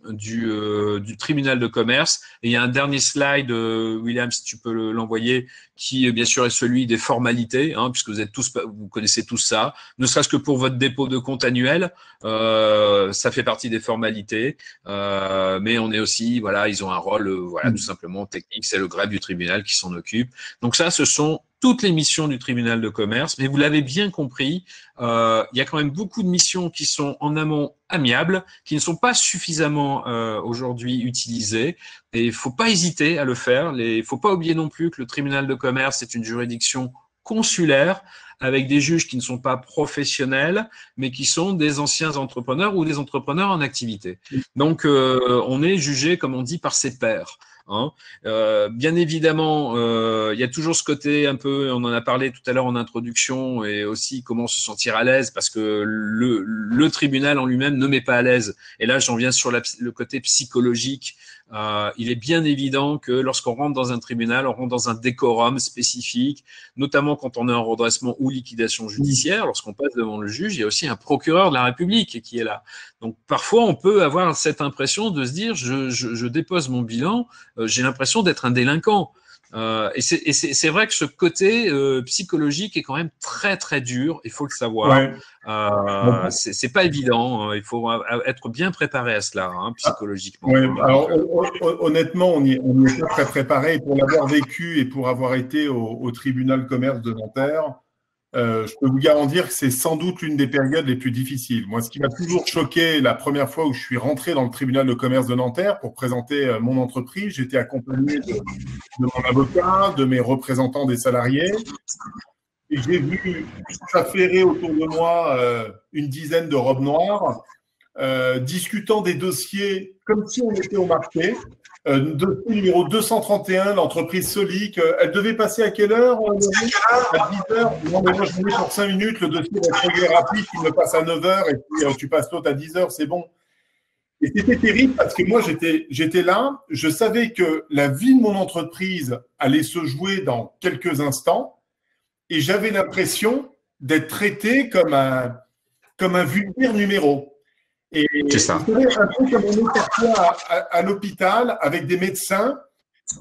tribunal de commerce. Et il y a un dernier slide, William, si tu peux l'envoyer, qui bien sûr est celui des formalités, hein, puisque vous connaissez tous ça, ne serait-ce que pour votre dépôt de compte annuel, ça fait partie des formalités. Mais on est aussi, voilà, ils ont un rôle, tout simplement technique, c'est le greffe du tribunal qui s'en occupe. Donc ça, ce sont toutes les missions du tribunal de commerce, mais vous l'avez bien compris, il y a quand même beaucoup de missions qui sont en amont amiables, qui ne sont pas suffisamment aujourd'hui utilisées, et il faut pas hésiter à le faire. Il faut pas oublier non plus que le tribunal de commerce est une juridiction consulaire, avec des juges qui ne sont pas professionnels, mais qui sont des anciens entrepreneurs ou des entrepreneurs en activité. Donc, on est jugé, comme on dit, par ses pairs. Hein. Bien évidemment, il y a toujours ce côté un peu, on en a parlé tout à l'heure en introduction, et aussi comment se sentir à l'aise, parce que le tribunal en lui-même ne met pas à l'aise. Et là, j'en viens sur le côté psychologique. Il est bien évident que lorsqu'on rentre dans un tribunal, on rentre dans un décorum spécifique, notamment quand on est en redressement ou liquidation judiciaire. Lorsqu'on passe devant le juge, il y a aussi un procureur de la République qui est là. Donc parfois, on peut avoir cette impression de se dire, je dépose mon bilan, j'ai l'impression d'être un délinquant. Et c'est vrai que ce côté psychologique est quand même très très dur, il faut le savoir. Ouais. C'est pas évident, hein. Il faut être bien préparé à cela, hein, psychologiquement. Ouais, alors honnêtement, on y est pas très préparé. Pour l'avoir vécu et pour avoir été au tribunal de commerce de Nanterre, je peux vous garantir que c'est sans doute l'une des périodes les plus difficiles. Moi, ce qui m'a toujours choqué la première fois où je suis rentré dans le tribunal de commerce de Nanterre pour présenter mon entreprise, j'étais accompagné de mon avocat, de mes représentants des salariés. Et j'ai vu s'affairer autour de moi une dizaine de robes noires, discutant des dossiers comme si on était au marché. Dossier numéro 231, l'entreprise Solic. Elle devait passer à quelle heure À 10 heures. Non, mais moi, je venais pour 5 minutes. Le dossier va être réglé rapide. Tu me passes à 9 heures et puis tu passes l'autre à 10 heures. C'est bon. Et c'était terrible parce que moi, j'étais là. Je savais que la vie de mon entreprise allait se jouer dans quelques instants. Et j'avais l'impression d'être traité comme un vulgaire numéro. Et c'est ça. Vous savez, un peu comme on est parfois à l'hôpital avec des médecins,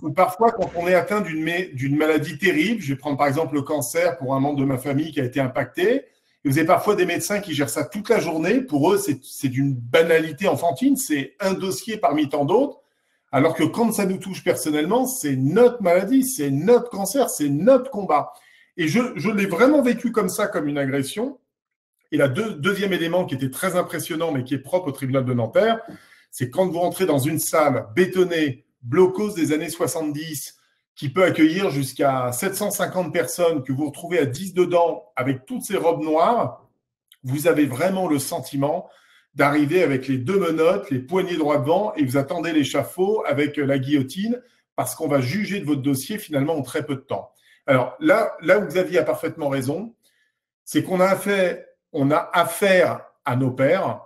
ou parfois quand on est atteint d'une maladie terrible, je vais prendre par exemple le cancer pour un membre de ma famille qui a été impacté, et vous avez parfois des médecins qui gèrent ça toute la journée. Pour eux, c'est d'une banalité enfantine, c'est un dossier parmi tant d'autres, alors que quand ça nous touche personnellement, c'est notre maladie, c'est notre cancer, c'est notre combat. Et je l'ai vraiment vécu comme ça, comme une agression. Et le deuxième élément qui était très impressionnant, mais qui est propre au tribunal de Nanterre, c'est quand vous rentrez dans une salle bétonnée, blocos des années 70, qui peut accueillir jusqu'à 750 personnes, que vous retrouvez à 10 dedans, avec toutes ces robes noires, vous avez vraiment le sentiment d'arriver avec les deux menottes, les poignets droits devant, et vous attendez l'échafaud avec la guillotine, parce qu'on va juger de votre dossier finalement en très peu de temps. Alors là où Xavier a parfaitement raison, c'est qu'on a affaire à nos pairs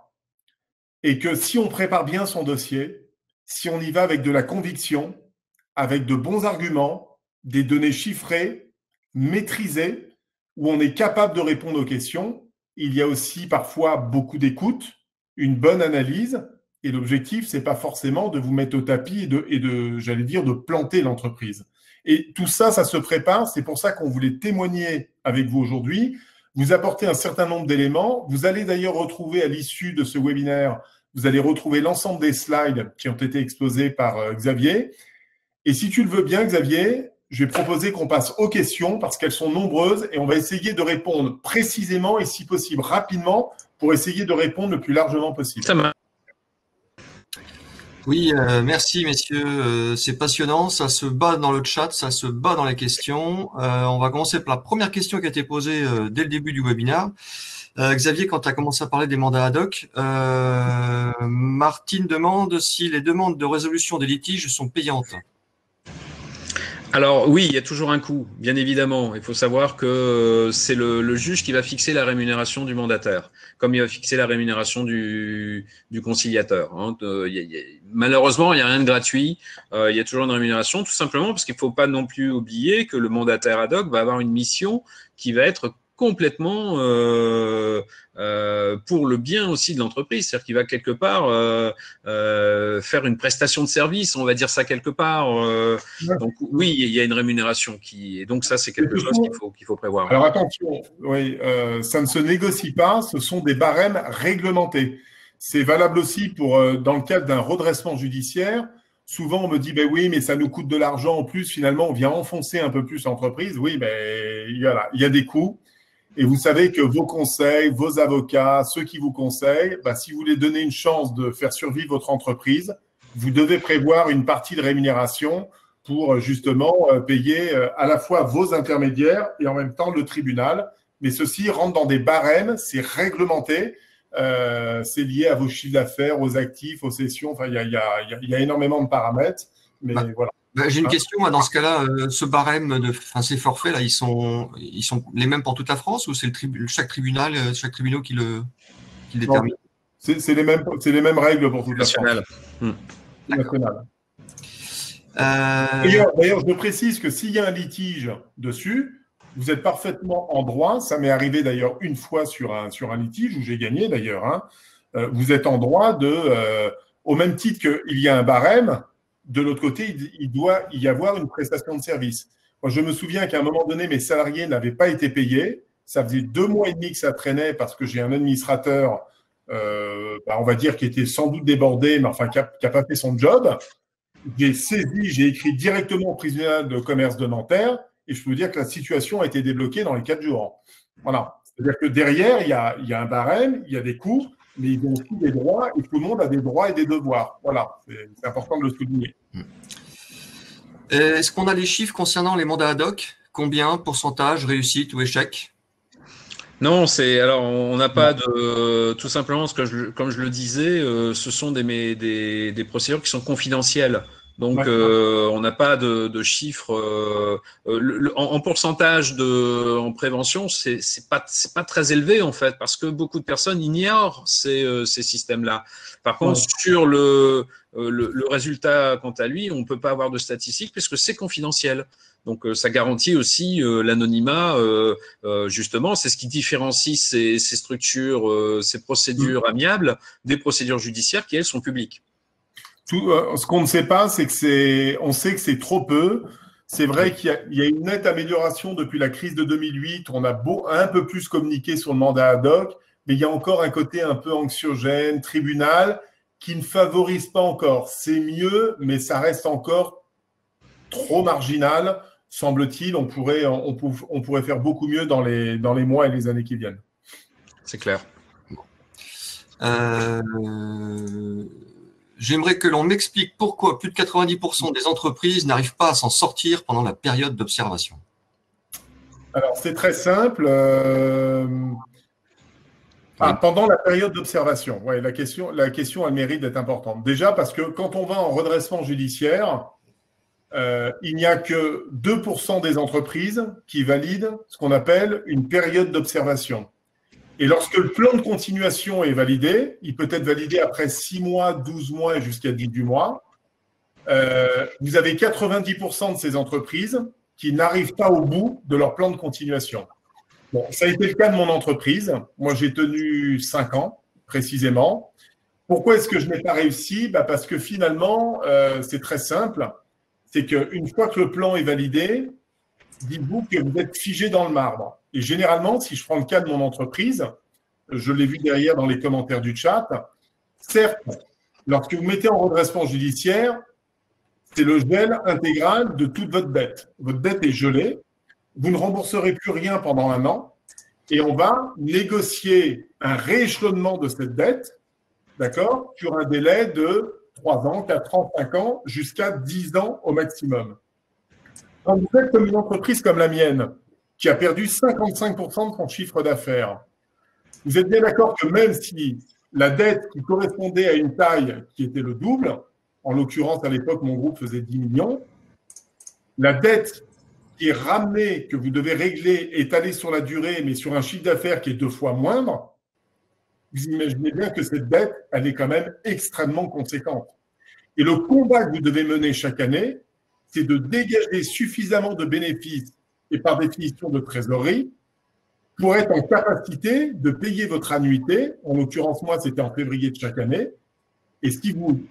et que si on prépare bien son dossier, si on y va avec de la conviction, avec de bons arguments, des données chiffrées, maîtrisées, où on est capable de répondre aux questions. Il y a aussi parfois beaucoup d'écoute, une bonne analyse, et l'objectif, c'est pas forcément de vous mettre au tapis j'allais dire, de planter l'entreprise. Et tout ça, ça se prépare. C'est pour ça qu'on voulait témoigner avec vous aujourd'hui, vous apporter un certain nombre d'éléments. Vous allez d'ailleurs retrouver à l'issue de ce webinaire, vous allez retrouver l'ensemble des slides qui ont été exposés par Xavier. Et si tu le veux bien, Xavier, je vais proposer qu'on passe aux questions parce qu'elles sont nombreuses et on va essayer de répondre précisément et si possible rapidement pour essayer de répondre le plus largement possible. Ça marche. Oui, merci messieurs, c'est passionnant, ça se bat dans le chat, ça se bat dans les questions. On va commencer par la première question qui a été posée dès le début du webinaire. Xavier, quand tu as commencé à parler des mandats ad hoc, Martine demande si les demandes de résolution des litiges sont payantes. Alors oui, il y a toujours un coût, bien évidemment. Il faut savoir que c'est le juge qui va fixer la rémunération du mandataire, comme il va fixer la rémunération du conciliateur. Hein. Malheureusement, il n'y a rien de gratuit. Il y a toujours une rémunération, tout simplement parce qu'il ne faut pas non plus oublier que le mandataire ad hoc va avoir une mission qui va être complètement pour le bien aussi de l'entreprise, c'est-à-dire qu'il va quelque part faire une prestation de service, on va dire ça quelque part. Donc oui, il y a une rémunération et donc ça c'est quelque chose qu'il faut prévoir. Alors attention, oui, ça ne se négocie pas, ce sont des barèmes réglementés. C'est valable aussi pour dans le cadre d'un redressement judiciaire. Souvent, on me dit, ben oui, mais ça nous coûte de l'argent en plus. Finalement, on vient enfoncer un peu plus l'entreprise. Oui, ben il y a des coûts. Et vous savez que vos conseils, vos avocats, ceux qui vous conseillent, bah, si vous voulez donner une chance de faire survivre votre entreprise, vous devez prévoir une partie de rémunération pour justement payer à la fois vos intermédiaires et en même temps le tribunal. Mais ceci rentre dans des barèmes, c'est réglementé, c'est lié à vos chiffres d'affaires, aux actifs, aux cessions. Enfin, il y a énormément de paramètres. Mais voilà. J'ai une question, moi, dans ce cas-là, ce barème ces forfaits là, ils sont les mêmes pour toute la France ou c'est chaque tribunal qui le détermine? C'est les mêmes règles pour toute la France. National. D'ailleurs, je précise que s'il y a un litige dessus, vous êtes parfaitement en droit. Ça m'est arrivé d'ailleurs une fois sur un litige où j'ai gagné d'ailleurs. Hein, vous êtes en droit au même titre qu'il y a un barème. De l'autre côté, il doit y avoir une prestation de service. Moi, je me souviens qu'à un moment donné, mes salariés n'avaient pas été payés. Ça faisait 2 mois et demi que ça traînait parce que j'ai un administrateur, on va dire, qui était sans doute débordé, mais enfin, qui n'a pas fait son job. J'ai écrit directement au tribunal de commerce de Nanterre et je peux vous dire que la situation a été débloquée dans les 4 jours. Voilà. C'est-à-dire que derrière, il y a un barème, il y a des coûts, mais ils ont aussi des droits et tout le monde a des droits et des devoirs. Voilà, c'est important de le souligner. Est-ce qu'on a les chiffres concernant les mandats ad hoc? Combien, pourcentage, réussite ou échec? Non, on n'a pas de tout simplement comme je le disais, ce sont des procédures qui sont confidentielles. Donc, on n'a pas de chiffres en pourcentage en prévention. C'est pas très élevé en fait, parce que beaucoup de personnes ignorent ces systèmes-là. Par contre, sur le résultat, quant à lui, on peut pas avoir de statistiques puisque c'est confidentiel. Donc, ça garantit aussi l'anonymat. Justement, c'est ce qui différencie ces structures, ces procédures amiables des procédures judiciaires qui elles sont publiques. Ce qu'on ne sait pas, c'est on sait que c'est trop peu. C'est vrai qu'il y a une nette amélioration depuis la crise de 2008. On a un peu plus communiqué sur le mandat ad hoc, mais il y a encore un côté un peu anxiogène, tribunal, qui ne favorise pas encore. C'est mieux, mais ça reste encore trop marginal, semble-t-il. On pourrait faire beaucoup mieux dans les mois et les années qui viennent. C'est clair. J'aimerais que l'on m'explique pourquoi plus de 90% des entreprises n'arrivent pas à s'en sortir pendant la période d'observation. Alors, c'est très simple. Pendant la période d'observation, ouais, la question, elle mérite d'être importante. Déjà parce que quand on va en redressement judiciaire, il n'y a que 2% des entreprises qui valident ce qu'on appelle une période d'observation. Et lorsque le plan de continuation est validé, il peut être validé après 6 mois, 12 mois et jusqu'à 18 mois. Vous avez 90% de ces entreprises qui n'arrivent pas au bout de leur plan de continuation. Bon, ça a été le cas de mon entreprise. Moi, j'ai tenu 5 ans, précisément. Pourquoi est-ce que je n'ai pas réussi? Parce que finalement, c'est très simple. C'est qu'une fois que le plan est validé, dites-vous que vous êtes figé dans le marbre. Et généralement, si je prends le cas de mon entreprise, je l'ai vu derrière dans les commentaires du chat, certes, lorsque vous mettez en redressement judiciaire, c'est le gel intégral de toute votre dette. Votre dette est gelée, vous ne rembourserez plus rien pendant 1 an et on va négocier un rééchelonnement de cette dette, d'accord, sur un délai de 3 ans, 4 ans, 5 ans, jusqu'à 10 ans au maximum. Quand vous êtes comme une entreprise comme la mienne, qui a perdu 55% de son chiffre d'affaires, vous êtes bien d'accord que même si la dette qui correspondait à une taille qui était le double, en l'occurrence à l'époque mon groupe faisait 10 millions, la dette qui est ramenée, que vous devez régler, étalée sur la durée, mais sur un chiffre d'affaires qui est 2 fois moindre, vous imaginez bien que cette dette, elle est quand même extrêmement conséquente. Et le combat que vous devez mener chaque année, c'est de dégager suffisamment de bénéfices et par définition de trésorerie pour être en capacité de payer votre annuité. En l'occurrence, moi, c'était en février de chaque année. Et si vous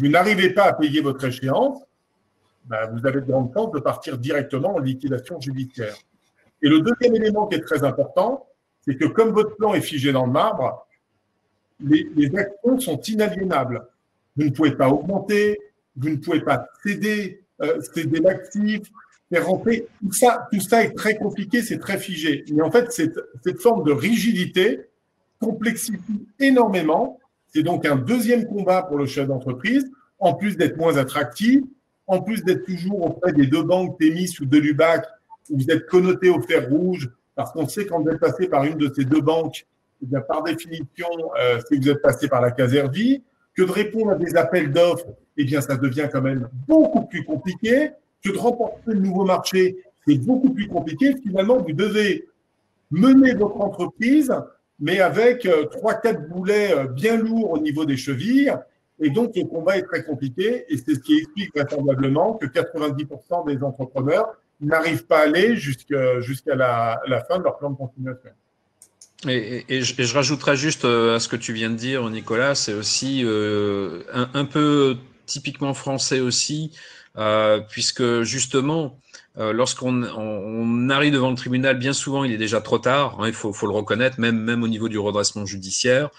n'arrivez pas à payer votre échéance, vous avez de grandes chances de partir directement en liquidation judiciaire. Et le deuxième élément qui est très important, c'est que comme votre plan est figé dans le marbre, les actions sont inaliénables. Vous ne pouvez pas augmenter, vous ne pouvez pas céder l'actif, faire rentrer. Tout ça est très compliqué, c'est très figé. Mais en fait, cette forme de rigidité complexifie énormément. C'est donc un deuxième combat pour le chef d'entreprise, en plus d'être moins attractif, en plus d'être toujours auprès des 2 banques Thémis ou de l'UBAC, où vous êtes connoté au fer rouge, parce qu'on sait quand vous êtes passé par une de ces 2 banques, eh bien, par définition, c'est que vous êtes passé par la Caservie, que de répondre à des appels d'offres, eh bien, ça devient quand même beaucoup plus compliqué, que de remporter le nouveau marché, c'est beaucoup plus compliqué. Finalement, vous devez mener votre entreprise, mais avec 3-4 boulets bien lourds au niveau des chevilles. Et donc, le combat est très compliqué. Et c'est ce qui explique vraisemblablement que 90% des entrepreneurs n'arrivent pas à aller jusqu'à la fin de leur plan de continuation. Et je rajouterais juste à ce que tu viens de dire, Nicolas, c'est aussi un peu typiquement français aussi, puisque justement, lorsqu'on arrive devant le tribunal, bien souvent, il est déjà trop tard, hein, il faut le reconnaître, même au niveau du redressement judiciaire,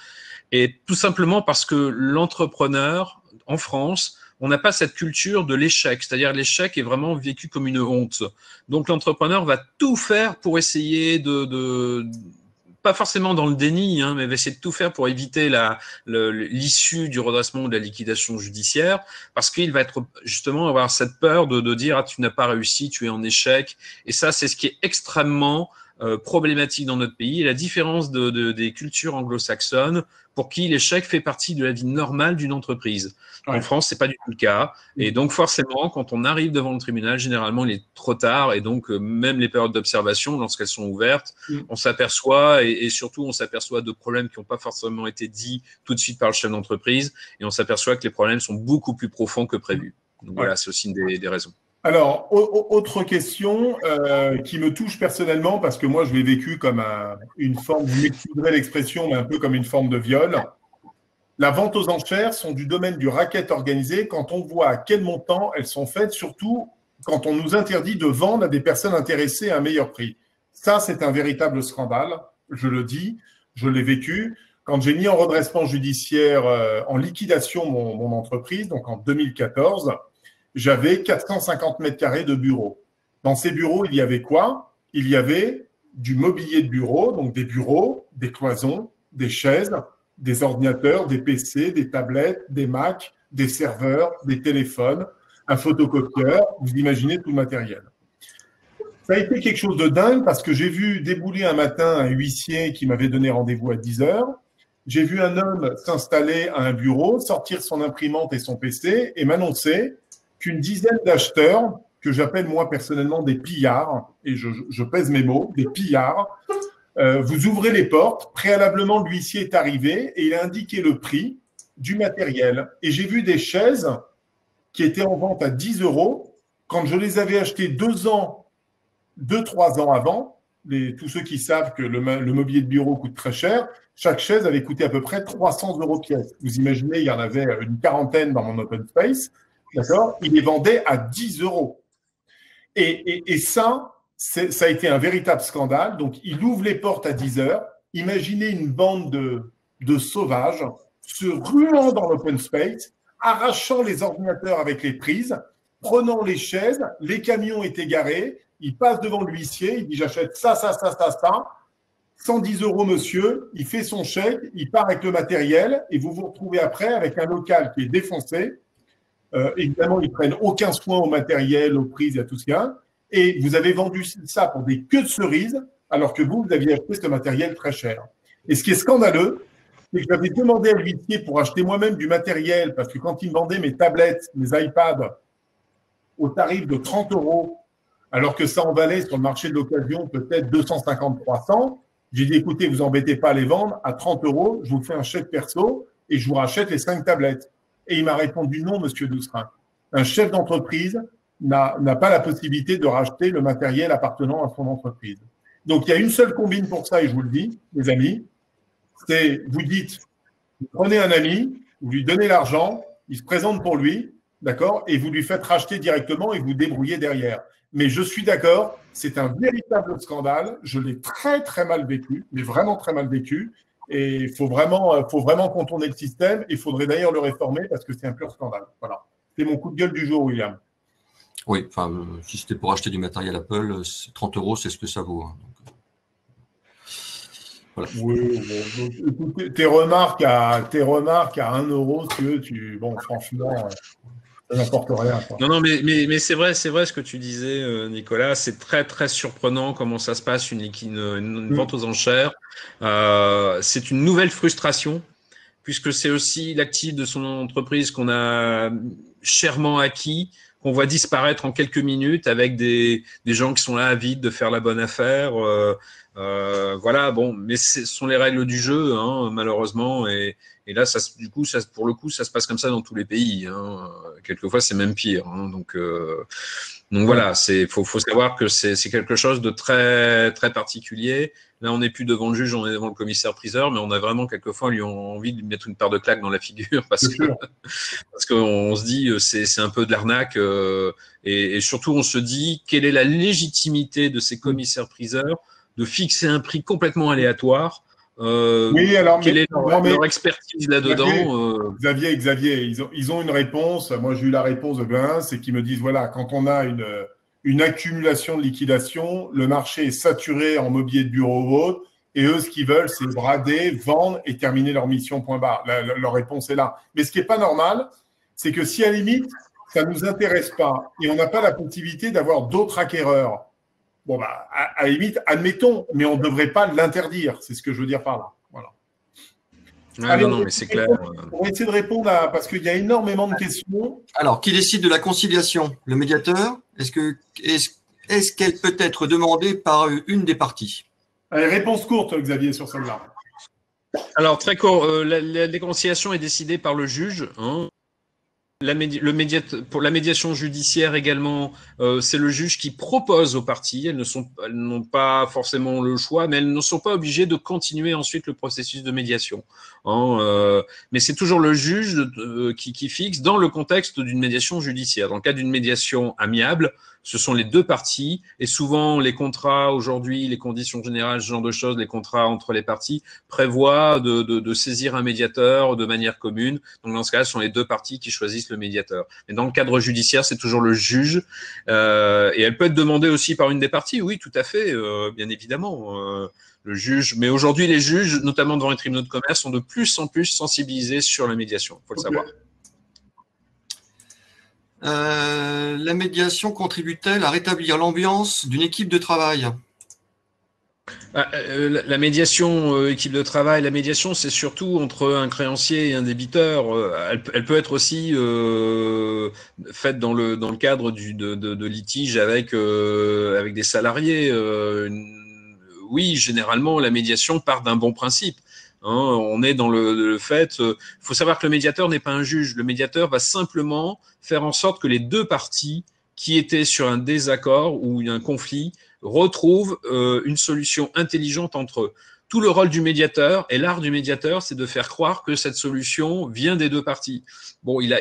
et tout simplement parce que l'entrepreneur, en France, on n'a pas cette culture de l'échec, c'est-à-dire l'échec est vraiment vécu comme une honte. Donc l'entrepreneur va tout faire pour essayer pas forcément dans le déni, hein, mais va essayer de tout faire pour éviter l'issue du redressement ou de la liquidation judiciaire, parce qu'il va être justement avoir cette peur de dire « Ah, tu n'as pas réussi, tu es en échec ». Et ça, c'est ce qui est extrêmement problématique dans notre pays. Et la différence des cultures anglo-saxonnes, pour qui l'échec fait partie de la vie normale d'une entreprise. Ouais. En France, c'est pas du tout le cas. Et donc, forcément, quand on arrive devant le tribunal, généralement, il est trop tard. Et donc, même les périodes d'observation, lorsqu'elles sont ouvertes, on s'aperçoit, et surtout, on s'aperçoit de problèmes qui n'ont pas forcément été dits tout de suite par le chef d'entreprise. Et on s'aperçoit que les problèmes sont beaucoup plus profonds que prévu. Donc, voilà, c'est aussi une des raisons. Alors, autre question qui me touche personnellement, parce que moi, je l'ai vécu comme une forme, vous m'excuserez l'expression, mais un peu comme une forme de viol. La vente aux enchères sont du domaine du racket organisé quand on voit à quel montant elles sont faites, surtout quand on nous interdit de vendre à des personnes intéressées à un meilleur prix. Ça, c'est un véritable scandale, je le dis, je l'ai vécu. Quand j'ai mis en redressement judiciaire, en liquidation mon entreprise, donc en 2014, j'avais 450 mètres carrés de bureaux. Dans ces bureaux, il y avait quoi? Il y avait du mobilier de bureau, donc des bureaux, des cloisons, des chaises, des ordinateurs, des PC, des tablettes, des Mac, des serveurs, des téléphones, un photocopieur, vous imaginez tout le matériel. Ça a été quelque chose de dingue parce que j'ai vu débouler un matin un huissier qui m'avait donné rendez-vous à 10 heures. J'ai vu un homme s'installer à un bureau, sortir son imprimante et son PC et m'annoncer qu'une dizaine d'acheteurs, que j'appelle moi personnellement des pillards, et je pèse mes mots, des pillards, vous ouvrez les portes, préalablement l'huissier est arrivé et il a indiqué le prix du matériel. Et j'ai vu des chaises qui étaient en vente à 10 € quand je les avais achetés 2-3 ans avant, tous ceux qui savent que le mobilier de bureau coûte très cher, chaque chaise avait coûté à peu près 300 € pièce. Vous imaginez, il y en avait une quarantaine dans mon open space, d'accord? Il les vendait à 10 €. Et ça a été un véritable scandale. Donc, il ouvre les portes à 10 heures. Imaginez une bande de sauvages se ruant dans l'open space, arrachant les ordinateurs avec les prises, prenant les chaises, les camions étaient garés, il passe devant l'huissier, il dit j'achète ça, 110 € monsieur, il fait son chèque, il part avec le matériel et vous vous retrouvez après avec un local qui est défoncé. Évidemment, ils prennent aucun soin au matériel, aux prises et à tout ce qu'il y a. Et vous avez vendu ça pour des queues de cerises alors que vous aviez acheté ce matériel très cher. Et ce qui est scandaleux, c'est que j'avais demandé à l'huissier pour acheter moi-même du matériel parce que quand il me vendait mes tablettes, mes iPads au tarif de 30 €, alors que ça en valait sur le marché de l'occasion peut-être 250-300, j'ai dit écoutez, vous embêtez pas à les vendre à 30 €, je vous fais un chèque perso et je vous rachète les 5 tablettes. Et il m'a répondu non, monsieur Doucerin. Un chef d'entreprise n'a pas la possibilité de racheter le matériel appartenant à son entreprise. Donc, il y a une seule combine pour ça, et je vous le dis, les amis, c'est, vous dites, vous prenez un ami, vous lui donnez l'argent, il se présente pour lui, d'accord, et vous lui faites racheter directement et vous débrouillez derrière. Mais je suis d'accord, c'est un véritable scandale, je l'ai très, très mal vécu, mais vraiment très mal vécu, et il faut vraiment contourner le système, et il faudrait d'ailleurs le réformer parce que c'est un pur scandale. Voilà. C'est mon coup de gueule du jour, William. Oui, enfin, si c'était pour acheter du matériel Apple, 30 €, c'est ce que ça vaut. Hein, donc, voilà. Oui, bon, tes remarques à 1 €, bon, franchement, ça n'importe rien. Quoi. Non, mais c'est vrai ce que tu disais, Nicolas. C'est très, très surprenant comment ça se passe une vente aux enchères. C'est une nouvelle frustration puisque c'est aussi l'actif de son entreprise qu'on a chèrement acquis, qu'on voit disparaître en quelques minutes avec des gens qui sont là avides de faire la bonne affaire. Voilà, bon, mais ce sont les règles du jeu, hein, malheureusement. Et là, pour le coup, ça se passe comme ça dans tous les pays. Hein. Quelquefois, c'est même pire. Hein. Donc voilà, faut savoir que c'est quelque chose de très très particulier. Là, on n'est plus devant le juge, on est devant le commissaire-priseur, mais on a vraiment quelquefois envie de lui mettre une paire de claques dans la figure parce qu'on se dit c'est un peu de l'arnaque et surtout on se dit quelle est la légitimité de ces commissaires-priseurs de fixer un prix complètement aléatoire. Oui, alors, quelle est leur expertise là-dedans Xavier, ils ont une réponse. Moi, j'ai eu la réponse de Ben, c'est qu'ils me disent voilà, quand on a une accumulation de liquidation, le marché est saturé en mobilier de bureau ou autre, et eux, ce qu'ils veulent, c'est brader, vendre et terminer leur mission, point barre. Leur réponse est là. Mais ce qui n'est pas normal, c'est que si à la limite, ça ne nous intéresse pas et on n'a pas la possibilité d'avoir d'autres acquéreurs, bon, bah, à la limite, admettons, mais on ne devrait pas l'interdire. C'est ce que je veux dire par là. Voilà. Allez, non, mais c'est clair. On va essayer de répondre parce qu'il y a énormément de questions. Alors, qui décide de la conciliation? Le médiateur? Est-ce qu'elle peut être demandée par une des parties? Allez, réponse courte, Xavier, sur celle-là. Alors, très court, la déconciliation est décidée par le juge. Hein. Pour la médiation judiciaire également, c'est le juge qui propose aux parties. Elles n'ont pas forcément le choix, mais elles ne sont pas obligées de continuer ensuite le processus de médiation. Hein, mais c'est toujours le juge qui fixe dans le contexte d'une médiation judiciaire. Dans le cas d'une médiation amiable, ce sont les deux parties et souvent les contrats aujourd'hui, les conditions générales, ce genre de choses, les contrats entre les parties prévoient de saisir un médiateur de manière commune. Donc dans ce cas, ce sont les deux parties qui choisissent le médiateur. Mais dans le cadre judiciaire, c'est toujours le juge et elle peut être demandée aussi par une des parties. Oui, tout à fait, bien évidemment. Le juge, mais aujourd'hui, les juges, notamment devant les tribunaux de commerce, sont de plus en plus sensibilisés sur la médiation. Il faut le savoir. La médiation contribue-t-elle à rétablir l'ambiance d'une équipe de travail? La médiation, équipe de travail, la médiation, c'est surtout entre un créancier et un débiteur. Elle peut être aussi faite dans le cadre de litiges avec des salariés. Oui, généralement, la médiation part d'un bon principe. Hein, on est dans le fait. Faut savoir que le médiateur n'est pas un juge. Le médiateur va simplement faire en sorte que les deux parties qui étaient sur un désaccord ou un conflit retrouvent une solution intelligente entre eux. Tout le rôle du médiateur et l'art du médiateur, c'est de faire croire que cette solution vient des deux parties. Bon, il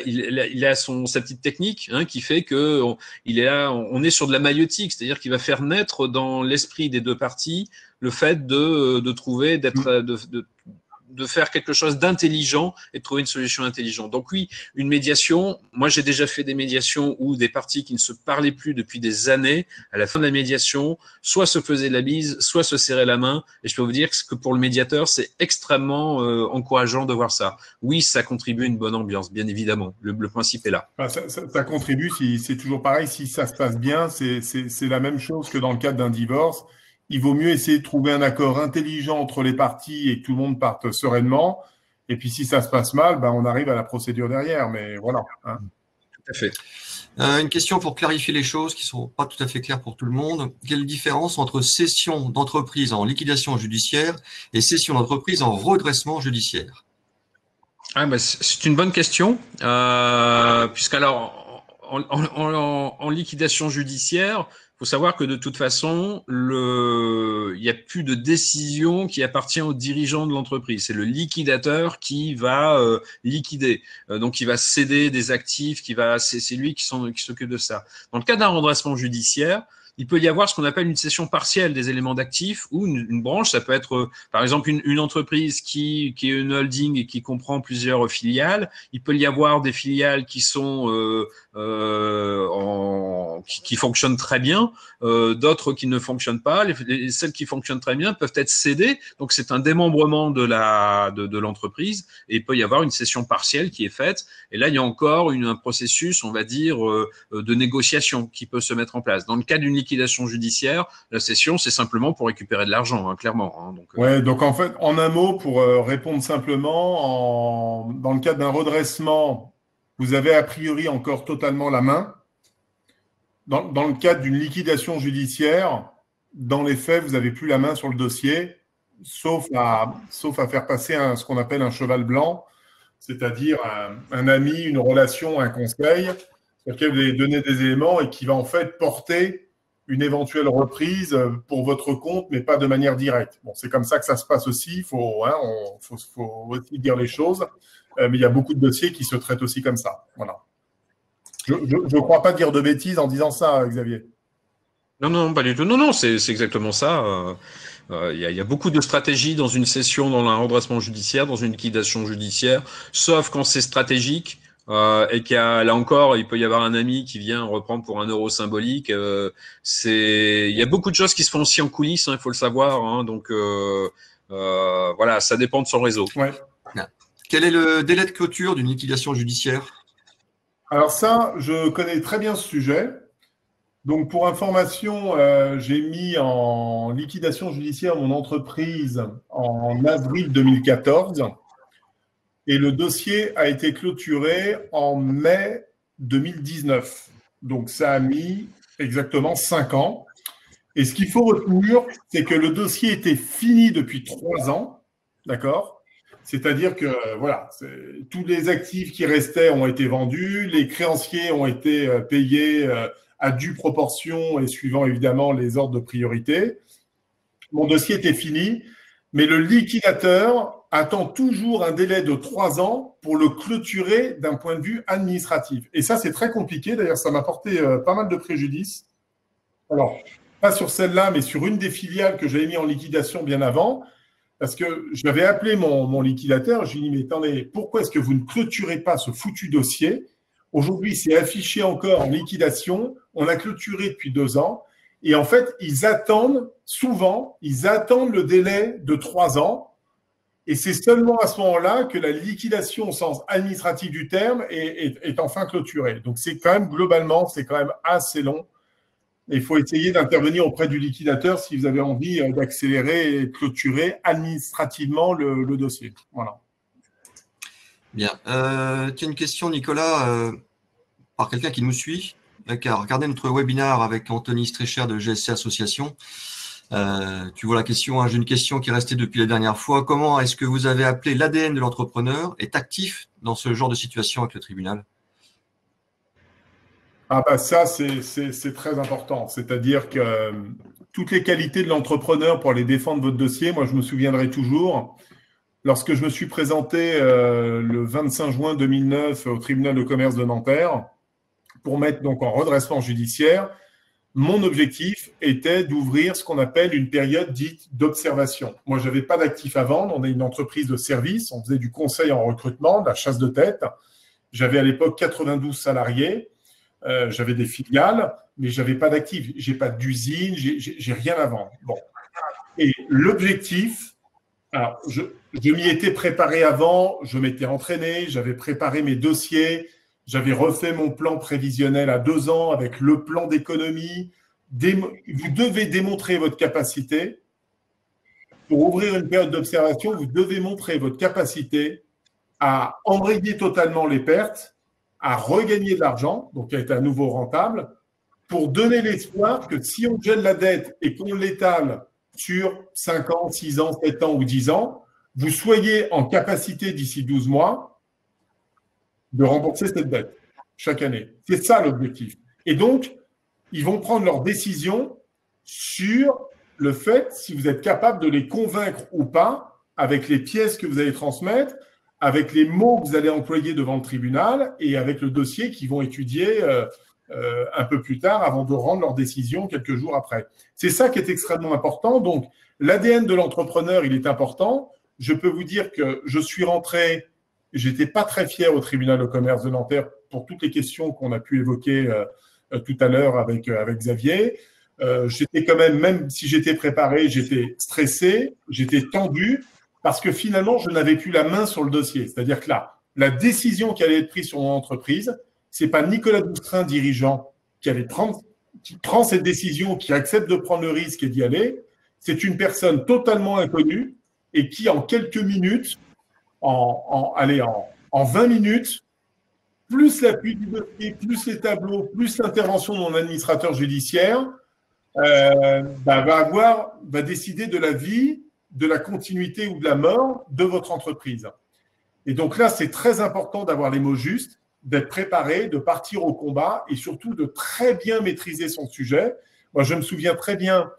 a sa petite technique qui fait que on est sur de la maïeutique, c'est-à-dire qu'il va faire naître dans l'esprit des deux parties le fait de trouver, de faire quelque chose d'intelligent et de trouver une solution intelligente. Donc oui, une médiation, moi j'ai déjà fait des médiations où des parties qui ne se parlaient plus depuis des années, à la fin de la médiation, soit se faisaient la bise, soit se serraient la main, et je peux vous dire que pour le médiateur, c'est extrêmement encourageant de voir ça. Oui, ça contribue à une bonne ambiance, bien évidemment, le principe est là. Ça contribue, c'est toujours pareil, si ça se passe bien, c'est la même chose que dans le cadre d'un divorce. Il vaut mieux essayer de trouver un accord intelligent entre les parties et que tout le monde parte sereinement. Et puis, si ça se passe mal, on arrive à la procédure derrière. Mais voilà. Tout à fait. Une question pour clarifier les choses qui sont pas tout à fait claires pour tout le monde. Quelle différence entre cession d'entreprise en liquidation judiciaire et cession d'entreprise en redressement judiciaire? C'est une bonne question, puisqu'alors en liquidation judiciaire, faut savoir que de toute façon, il n'y a plus de décision qui appartient au dirigeant de l'entreprise. C'est le liquidateur qui va liquider, donc il va céder des actifs, c'est lui qui s'occupe de ça. Dans le cas d'un redressement judiciaire, il peut y avoir ce qu'on appelle une cession partielle des éléments d'actifs ou une branche. Ça peut être, par exemple, une entreprise qui est une holding et qui comprend plusieurs filiales. Il peut y avoir des filiales qui sont qui fonctionnent très bien, d'autres qui ne fonctionnent pas. Celles qui fonctionnent très bien peuvent être cédées. Donc, c'est un démembrement de l'entreprise et il peut y avoir une cession partielle qui est faite. Et là, il y a encore un processus, on va dire, de négociation qui peut se mettre en place. Dans le cas d'une liquidation judiciaire, la cession, c'est simplement pour récupérer de l'argent, clairement. Donc en fait, en un mot, pour répondre simplement, dans le cadre d'un redressement, vous avez a priori encore totalement la main. Dans le cadre d'une liquidation judiciaire, dans les faits, vous n'avez plus la main sur le dossier, sauf à faire passer ce qu'on appelle un cheval blanc, c'est-à-dire un ami, une relation, un conseil, sur lequel vous allez donner des éléments et qui va en fait porter une éventuelle reprise pour votre compte, mais pas de manière directe. Bon, c'est comme ça que ça se passe aussi. Il faut aussi dire les choses. Mais il y a beaucoup de dossiers qui se traitent aussi comme ça. Voilà. Je ne crois pas dire de bêtises en disant ça, Xavier. Non, pas du tout. Non, c'est exactement ça. Il y a beaucoup de stratégies dans une cession, dans un redressement judiciaire, dans une liquidation judiciaire, sauf quand c'est stratégique. Et là encore, il peut y avoir un ami qui vient reprendre pour €1 symbolique. Il y a beaucoup de choses qui se font aussi en coulisses, il faut le savoir. Donc voilà, ça dépend de son réseau. Ouais. Quel est le délai de clôture d'une liquidation judiciaire? Alors ça, je connais très bien ce sujet. Donc pour information, j'ai mis en liquidation judiciaire mon entreprise en avril 2014. Et le dossier a été clôturé en mai 2019. Donc, ça a mis exactement 5 ans. Et ce qu'il faut retenir, c'est que le dossier était fini depuis 3 ans. D'accord ? C'est-à-dire que, voilà, tous les actifs qui restaient ont été vendus, les créanciers ont été payés à due proportion et suivant évidemment les ordres de priorité. Mon dossier était fini, mais le liquidateur attend toujours un délai de 3 ans pour le clôturer d'un point de vue administratif. Et ça, c'est très compliqué. D'ailleurs, ça m'a porté pas mal de préjudice. Alors, pas sur celle-là, mais sur une des filiales que j'avais mis en liquidation bien avant, parce que j'avais appelé mon liquidateur. J'ai dit, mais attendez, pourquoi est-ce que vous ne clôturez pas ce foutu dossier? Aujourd'hui, c'est affiché encore en liquidation. On l'a clôturé depuis 2 ans. Et en fait, ils attendent le délai de 3 ans. Et c'est seulement à ce moment-là que la liquidation au sens administratif du terme est enfin clôturée. Donc, c'est quand même, globalement, c'est quand même assez long. Il faut essayer d'intervenir auprès du liquidateur si vous avez envie d'accélérer et de clôturer administrativement le dossier. Voilà. Bien. Tiens, une question, Nicolas, par quelqu'un qui nous suit, qui a regardé notre webinaire avec Anthony Strécher de GSC Association. Tu vois la question, hein, j'ai une question qui est restée depuis la dernière fois. Comment est-ce que vous avez appelé l'ADN de l'entrepreneur est actif dans ce genre de situation avec le tribunal? Ah bah ça, c'est très important. C'est-à-dire que toutes les qualités de l'entrepreneur pour aller défendre votre dossier, moi je me souviendrai toujours, lorsque je me suis présenté le 25 juin 2009 au tribunal de commerce de Nanterre pour mettre donc en redressement judiciaire, mon objectif était d'ouvrir ce qu'on appelle une période dite d'observation. Moi, je n'avais pas d'actifs à vendre. On est une entreprise de service. On faisait du conseil en recrutement, de la chasse de tête. J'avais à l'époque 92 salariés. J'avais des filiales, mais je n'avais pas d'actifs. Je n'ai pas d'usine, j'ai rien à vendre. Bon. Et l'objectif, alors, je m'y étais préparé avant, je m'étais entraîné, j'avais préparé mes dossiers, j'avais refait mon plan prévisionnel à 2 ans avec le plan d'économie. Vous devez démontrer votre capacité. Pour ouvrir une période d'observation, vous devez montrer votre capacité à embrayer totalement les pertes, à regagner de l'argent, donc à être à nouveau rentable, pour donner l'espoir que si on gèle la dette et qu'on l'étale sur 5 ans, 6 ans, 7 ans ou 10 ans, vous soyez en capacité d'ici 12 mois de rembourser cette dette chaque année. C'est ça l'objectif. Et donc, ils vont prendre leurs décisions sur le fait si vous êtes capable de les convaincre ou pas avec les pièces que vous allez transmettre, avec les mots que vous allez employer devant le tribunal et avec le dossier qu'ils vont étudier un peu plus tard avant de rendre leur décision quelques jours après. C'est ça qui est extrêmement important. Donc, l'ADN de l'entrepreneur, il est important. Je peux vous dire que je suis rentré, j'étais pas très fier au tribunal de commerce de Nanterre pour toutes les questions qu'on a pu évoquer tout à l'heure avec Xavier. J'étais quand même si j'étais préparé, j'étais stressé, j'étais tendu parce que finalement, je n'avais plus la main sur le dossier. C'est-à-dire que là, la décision qui allait être prise sur mon entreprise, c'est pas Nicolas Doustrin, dirigeant, qui prend cette décision, qui accepte de prendre le risque et d'y aller. C'est une personne totalement inconnue et qui, en quelques minutes, en 20 minutes, plus l'appui du dossier, plus les tableaux, plus l'intervention de mon administrateur judiciaire, va décider de la vie, de la continuité ou de la mort de votre entreprise. Et donc là, c'est très important d'avoir les mots justes, d'être préparé, de partir au combat et surtout de très bien maîtriser son sujet. Moi, je me souviens très bien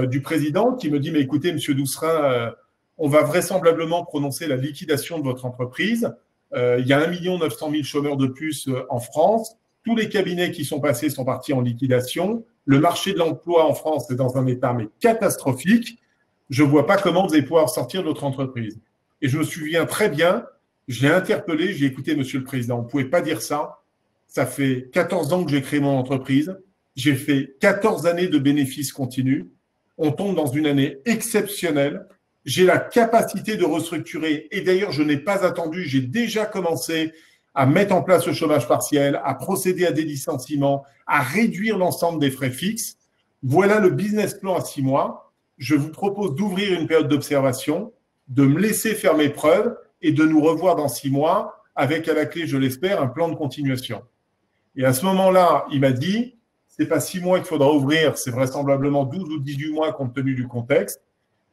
du président qui me dit « Mais écoutez, monsieur Doustrin, on va vraisemblablement prononcer la liquidation de votre entreprise. Il y a 1 900 000 chômeurs de plus en France. Tous les cabinets qui sont passés sont partis en liquidation. Le marché de l'emploi en France est dans un état mais catastrophique. Je ne vois pas comment vous allez pouvoir sortir de votre entreprise. » Et je me souviens très bien, je l'ai interpellé, j'ai écouté, monsieur le président, vous ne pouvez pas dire ça. Ça fait 14 ans que j'ai créé mon entreprise. J'ai fait 14 années de bénéfices continus. On tombe dans une année exceptionnelle. J'ai la capacité de restructurer. Et d'ailleurs, je n'ai pas attendu. J'ai déjà commencé à mettre en place le chômage partiel, à procéder à des licenciements, à réduire l'ensemble des frais fixes. Voilà le business plan à 6 mois. Je vous propose d'ouvrir une période d'observation, de me laisser faire mes preuves et de nous revoir dans 6 mois avec à la clé, je l'espère, un plan de continuation. Et à ce moment-là, il m'a dit, c'est pas 6 mois qu'il faudra ouvrir, c'est vraisemblablement 12 ou 18 mois compte tenu du contexte.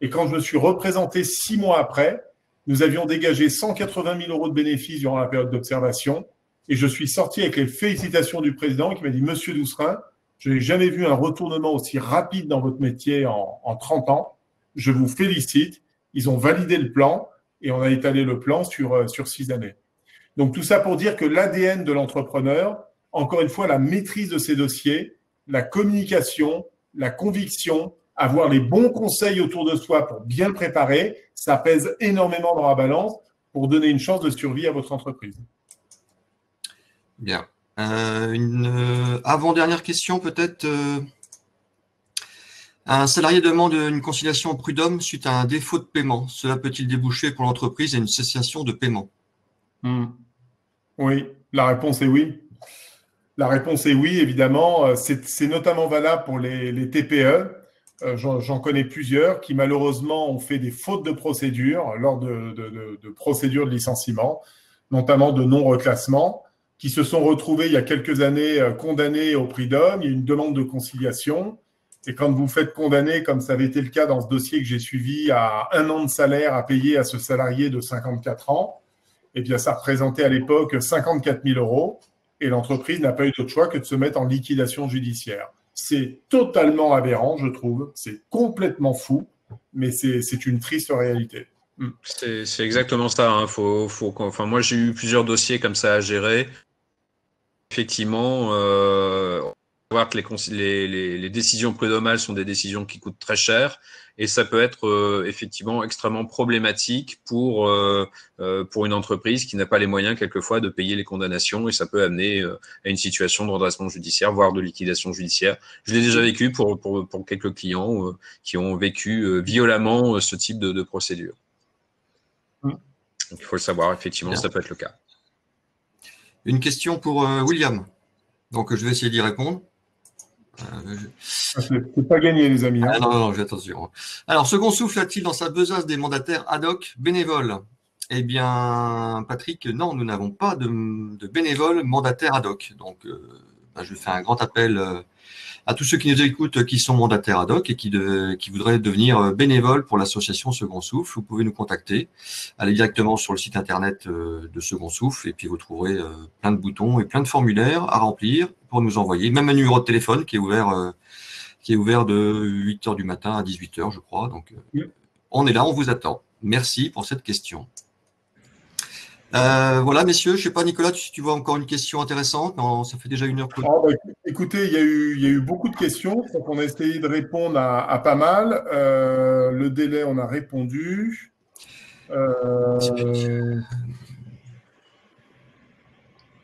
Et quand je me suis représenté 6 mois après, nous avions dégagé 180 000 € de bénéfices durant la période d'observation. Et je suis sorti avec les félicitations du président qui m'a dit, monsieur Doustrin, je n'ai jamais vu un retournement aussi rapide dans votre métier en 30 ans. Je vous félicite. Ils ont validé le plan et on a étalé le plan sur 6 années. Donc tout ça pour dire que l'ADN de l'entrepreneur, encore une fois, la maîtrise de ses dossiers, la communication, la conviction, avoir les bons conseils autour de soi pour bien le préparer, ça pèse énormément dans la balance pour donner une chance de survie à votre entreprise. Bien. Une avant-dernière question peut-être. Un salarié demande une conciliation au prud'homme suite à un défaut de paiement. Cela peut-il déboucher pour l'entreprise à une cessation de paiement? Oui, la réponse est oui. La réponse est oui, évidemment. C'est notamment valable pour les TPE. J'en connais plusieurs qui malheureusement ont fait des fautes de procédure lors de procédures de licenciement, notamment de non-reclassement, qui se sont retrouvés il y a quelques années condamnés au prud'homme. Il y a une demande de conciliation. Et quand vous faites condamner, comme ça avait été le cas dans ce dossier que j'ai suivi, à 1 an de salaire à payer à ce salarié de 54 ans, eh bien, ça représentait à l'époque 54 000 €. et l'entreprise n'a pas eu d'autre choix que de se mettre en liquidation judiciaire. C'est totalement aberrant, je trouve. C'est complètement fou, mais c'est une triste réalité. C'est exactement ça. Hein. Enfin, moi, j'ai eu plusieurs dossiers comme ça à gérer. Effectivement, voir que les décisions prud'homales sont des décisions qui coûtent très cher et ça peut être effectivement extrêmement problématique pour une entreprise qui n'a pas les moyens quelquefois de payer les condamnations et ça peut amener à une situation de redressement judiciaire, voire de liquidation judiciaire. Je l'ai déjà vécu pour quelques clients qui ont vécu violemment ce type de procédure. Donc, il faut le savoir, effectivement, ça peut être le cas. Une question pour William. Donc, je vais essayer d'y répondre. C'est pas gagné, les amis. Hein. Ah, non, attention. Alors, Second Souffle a-t-il dans sa besace des mandataires ad hoc bénévoles? Eh bien, Patrick, non, nous n'avons pas de bénévoles mandataires ad hoc. Donc, je fais un grand appel à tous ceux qui nous écoutent, qui sont mandataires ad hoc et qui voudraient devenir bénévoles pour l'association Second Souffle. Vous pouvez nous contacter. Allez directement sur le site internet de Second Souffle et puis vous trouverez plein de boutons et plein de formulaires à remplir pour nous envoyer. Même un numéro de téléphone qui est ouvert de 8h du matin à 18h, je crois. Donc, on est là, on vous attend. Merci pour cette question. Voilà, messieurs, je sais pas, Nicolas, si tu vois encore une question intéressante. Non, ça fait déjà 1 heure que... Écoutez, il y a eu beaucoup de questions. Donc on a essayé de répondre à pas mal. Le délai, on a répondu.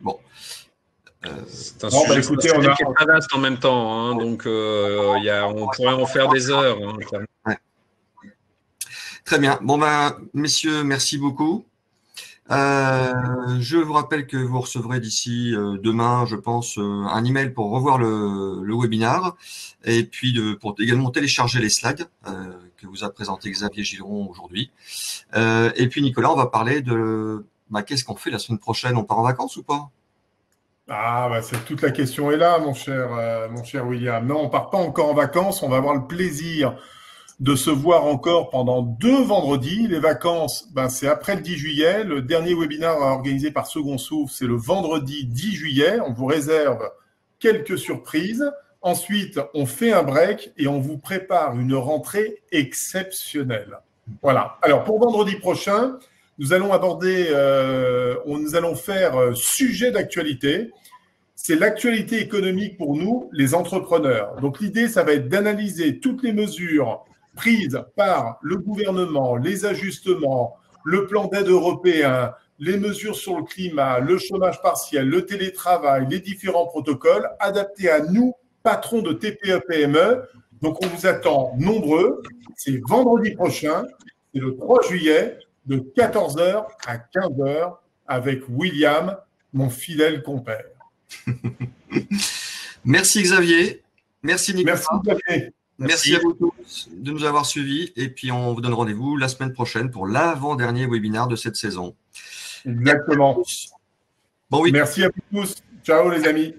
Bon. C'est un sujet qui est très vaste en même temps. Hein, donc, on pourrait en faire des heures. Hein, ouais. Très bien. Bon, messieurs, merci beaucoup. Je vous rappelle que vous recevrez d'ici demain, je pense, un email pour revoir le webinar et puis pour également télécharger les slides que vous a présenté Xavier Giron aujourd'hui. Et puis Nicolas, on va parler de qu'est-ce qu'on fait la semaine prochaine? On part en vacances ou pas? Toute la question est là, mon cher William. Non, on part pas encore en vacances. On va avoir le plaisir de se voir encore pendant 2 vendredis. Les vacances, c'est après le 10 juillet. Le dernier webinaire organisé par Second Souffle, c'est le vendredi 10 juillet. On vous réserve quelques surprises. Ensuite, on fait un break et on vous prépare une rentrée exceptionnelle. Voilà. Alors, pour vendredi prochain, nous allons faire sujet d'actualité. C'est l'actualité économique pour nous, les entrepreneurs. Donc, l'idée, ça va être d'analyser toutes les mesures prises par le gouvernement, les ajustements, le plan d'aide européen, les mesures sur le climat, le chômage partiel, le télétravail, les différents protocoles adaptés à nous, patrons de TPE-PME. Donc, on vous attend nombreux. C'est vendredi prochain, c'est le 3 juillet, de 14h à 15h avec William, mon fidèle compère. Merci Xavier. Merci Nicolas. Merci Xavier. Merci à vous tous de nous avoir suivis et puis on vous donne rendez-vous la semaine prochaine pour l'avant-dernier webinaire de cette saison. Exactement. Bon week-end. Merci à vous tous. Ciao les amis.